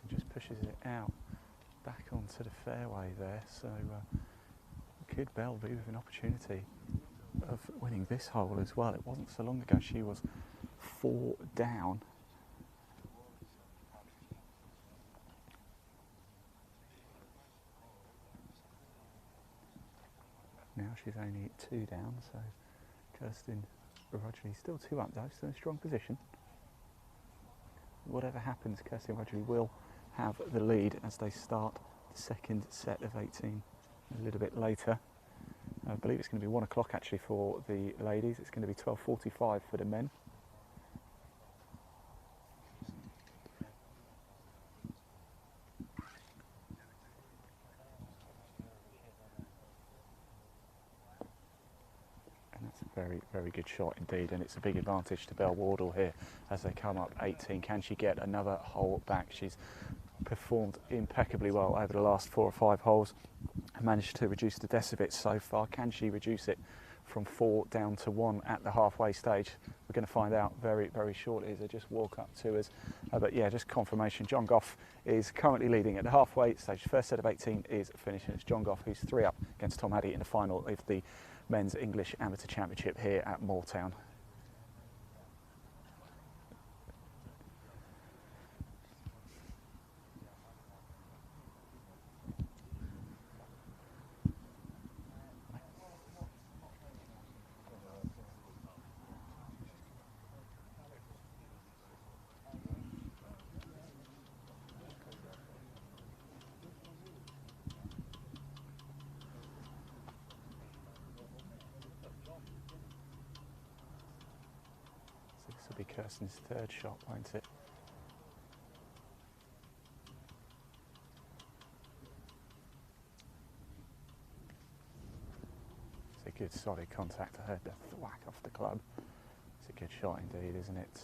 Kirsten just pushes it out back onto the fairway there, so could Belle be with an opportunity of winning this hole as well. It wasn't so long ago she was 4 down. Now she's only 2 down, so Kirsten Rudgeley still 2 up though, still in a strong position. Whatever happens, Kirsten Rudgeley will have the lead as they start the second set of 18 a little bit later. I believe it's going to be 1 o'clock actually for the ladies. It's going to be 12:45 for the men. Very, very good shot indeed, and it's a big advantage to Belle Wardle here as they come up 18. Can she get another hole back? She's performed impeccably well over the last 4 or 5 holes and managed to reduce the deaths a bit so far. Can she reduce it from 4 down to 1 at the halfway stage? We're going to find out very, very shortly as they just walk up to us. But yeah, just confirmation, John Gough is currently leading at the halfway stage. First set of 18 is finishing. It's John Gough who's 3 up against Tom Addy in the final of the Men's English Amateur Championship here at Moortown. This will be Kirsten's 3rd shot, won't it? It's a good solid contact. I heard the thwack off the club. It's a good shot indeed, isn't it?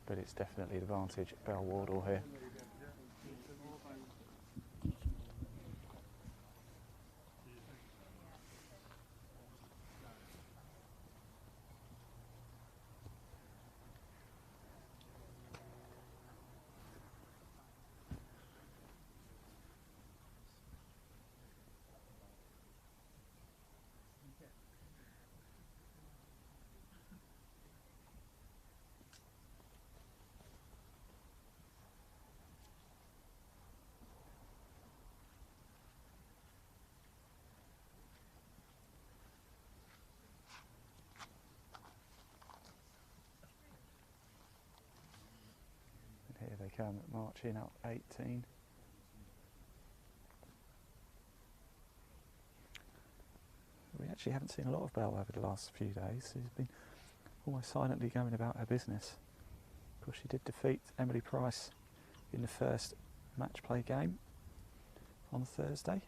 But it's definitely the advantage Belle Wardle here. Here they come, marching up 18. We actually haven't seen a lot of Belle over the last few days. She's been almost silently going about her business. Of course, she did defeat Emily Price in the first match play game on Thursday.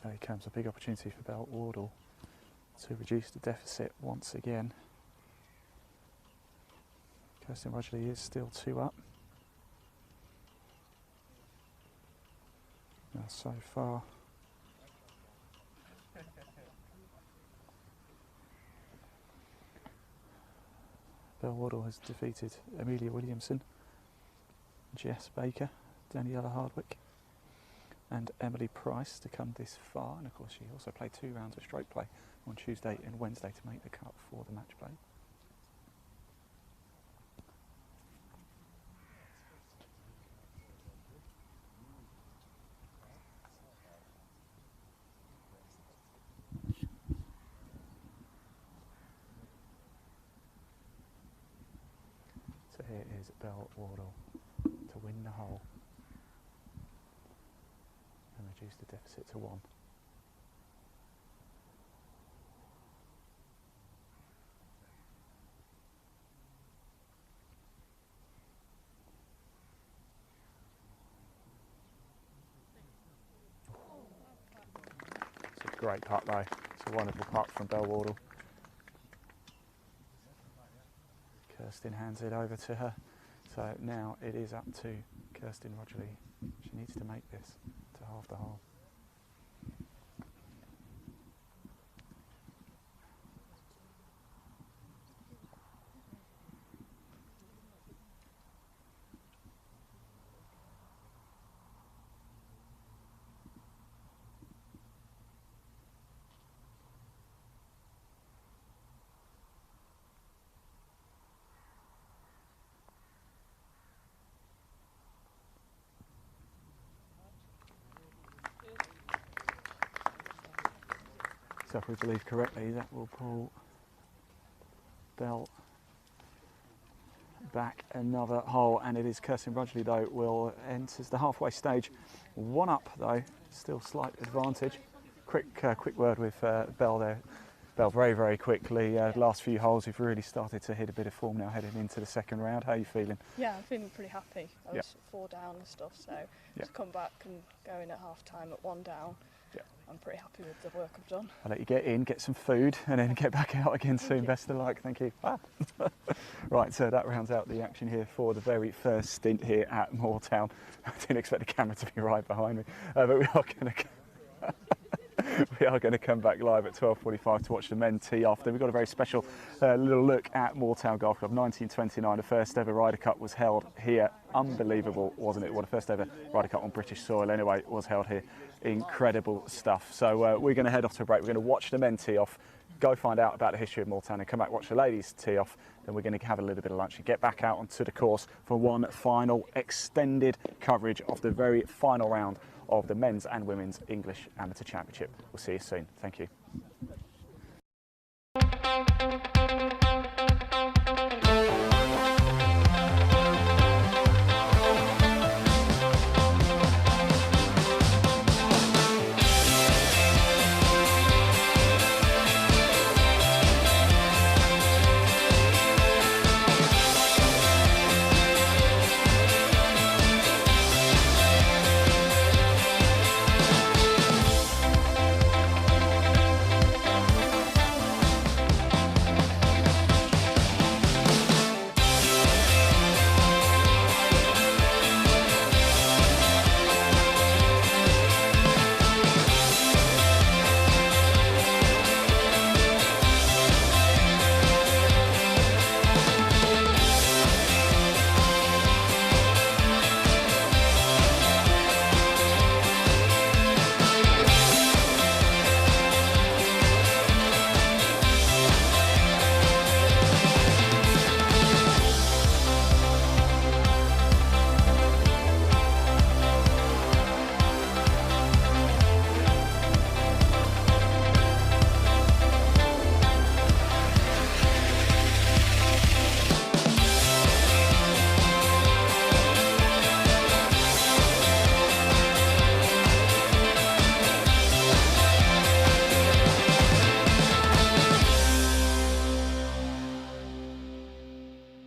There comes a big opportunity for Belle Wardle to reduce the deficit once again. Kirsten Rudgeley is still 2 up. Now so far Belle Wardle has defeated Amelia Williamson, Jess Baker, Daniela Hardwick and Emily Price to come this far, and of course she also played 2 rounds of stroke play on Tuesday and Wednesday to make the cut for the match play. So here is Belle Wardle to win the hole and reduce the deficit to 1. It's a great putt though. It's a wonderful putt from Belle Wardle. Kirsten hands it over to her. So now it is up to Kirsten Rudgeley, she needs to make this to half the hole. So if we believe correctly, that will pull Bell back another hole, and it is Kirsten Rudgeley though will enters the halfway stage. One up though, still slight advantage. Quick word with Bell there. Bell very quickly. Last few holes we've really started to hit a bit of form now heading into the second round. How are you feeling? Yeah, I'm feeling pretty happy. I was 4 down and stuff, so to come back and go in at half time at 1 down. I'm pretty happy with the work I've done. I'll let you get in, get some food, and then get back out again soon. Best of luck. Thank you. Right, so that rounds out the action here for the very first stint here at Moortown. I didn't expect the camera to be right behind me, but we are going to come back live at 12:45 to watch the men tee off. Then we've got a very special little look at Moortown Golf Club. 1929, the first ever Ryder Cup was held here. Unbelievable, wasn't it? Well, the first ever Ryder Cup on British soil anyway was held here. Incredible stuff. So we're going to head off to a break. We're going to watch the men tee off, go find out about the history of Moortown, and come back watch the ladies tee off. Then we're going to have a little bit of lunch and get back out onto the course for one final extended coverage of the very final round of the men's and women's English Amateur Championship. We'll see you soon. Thank you.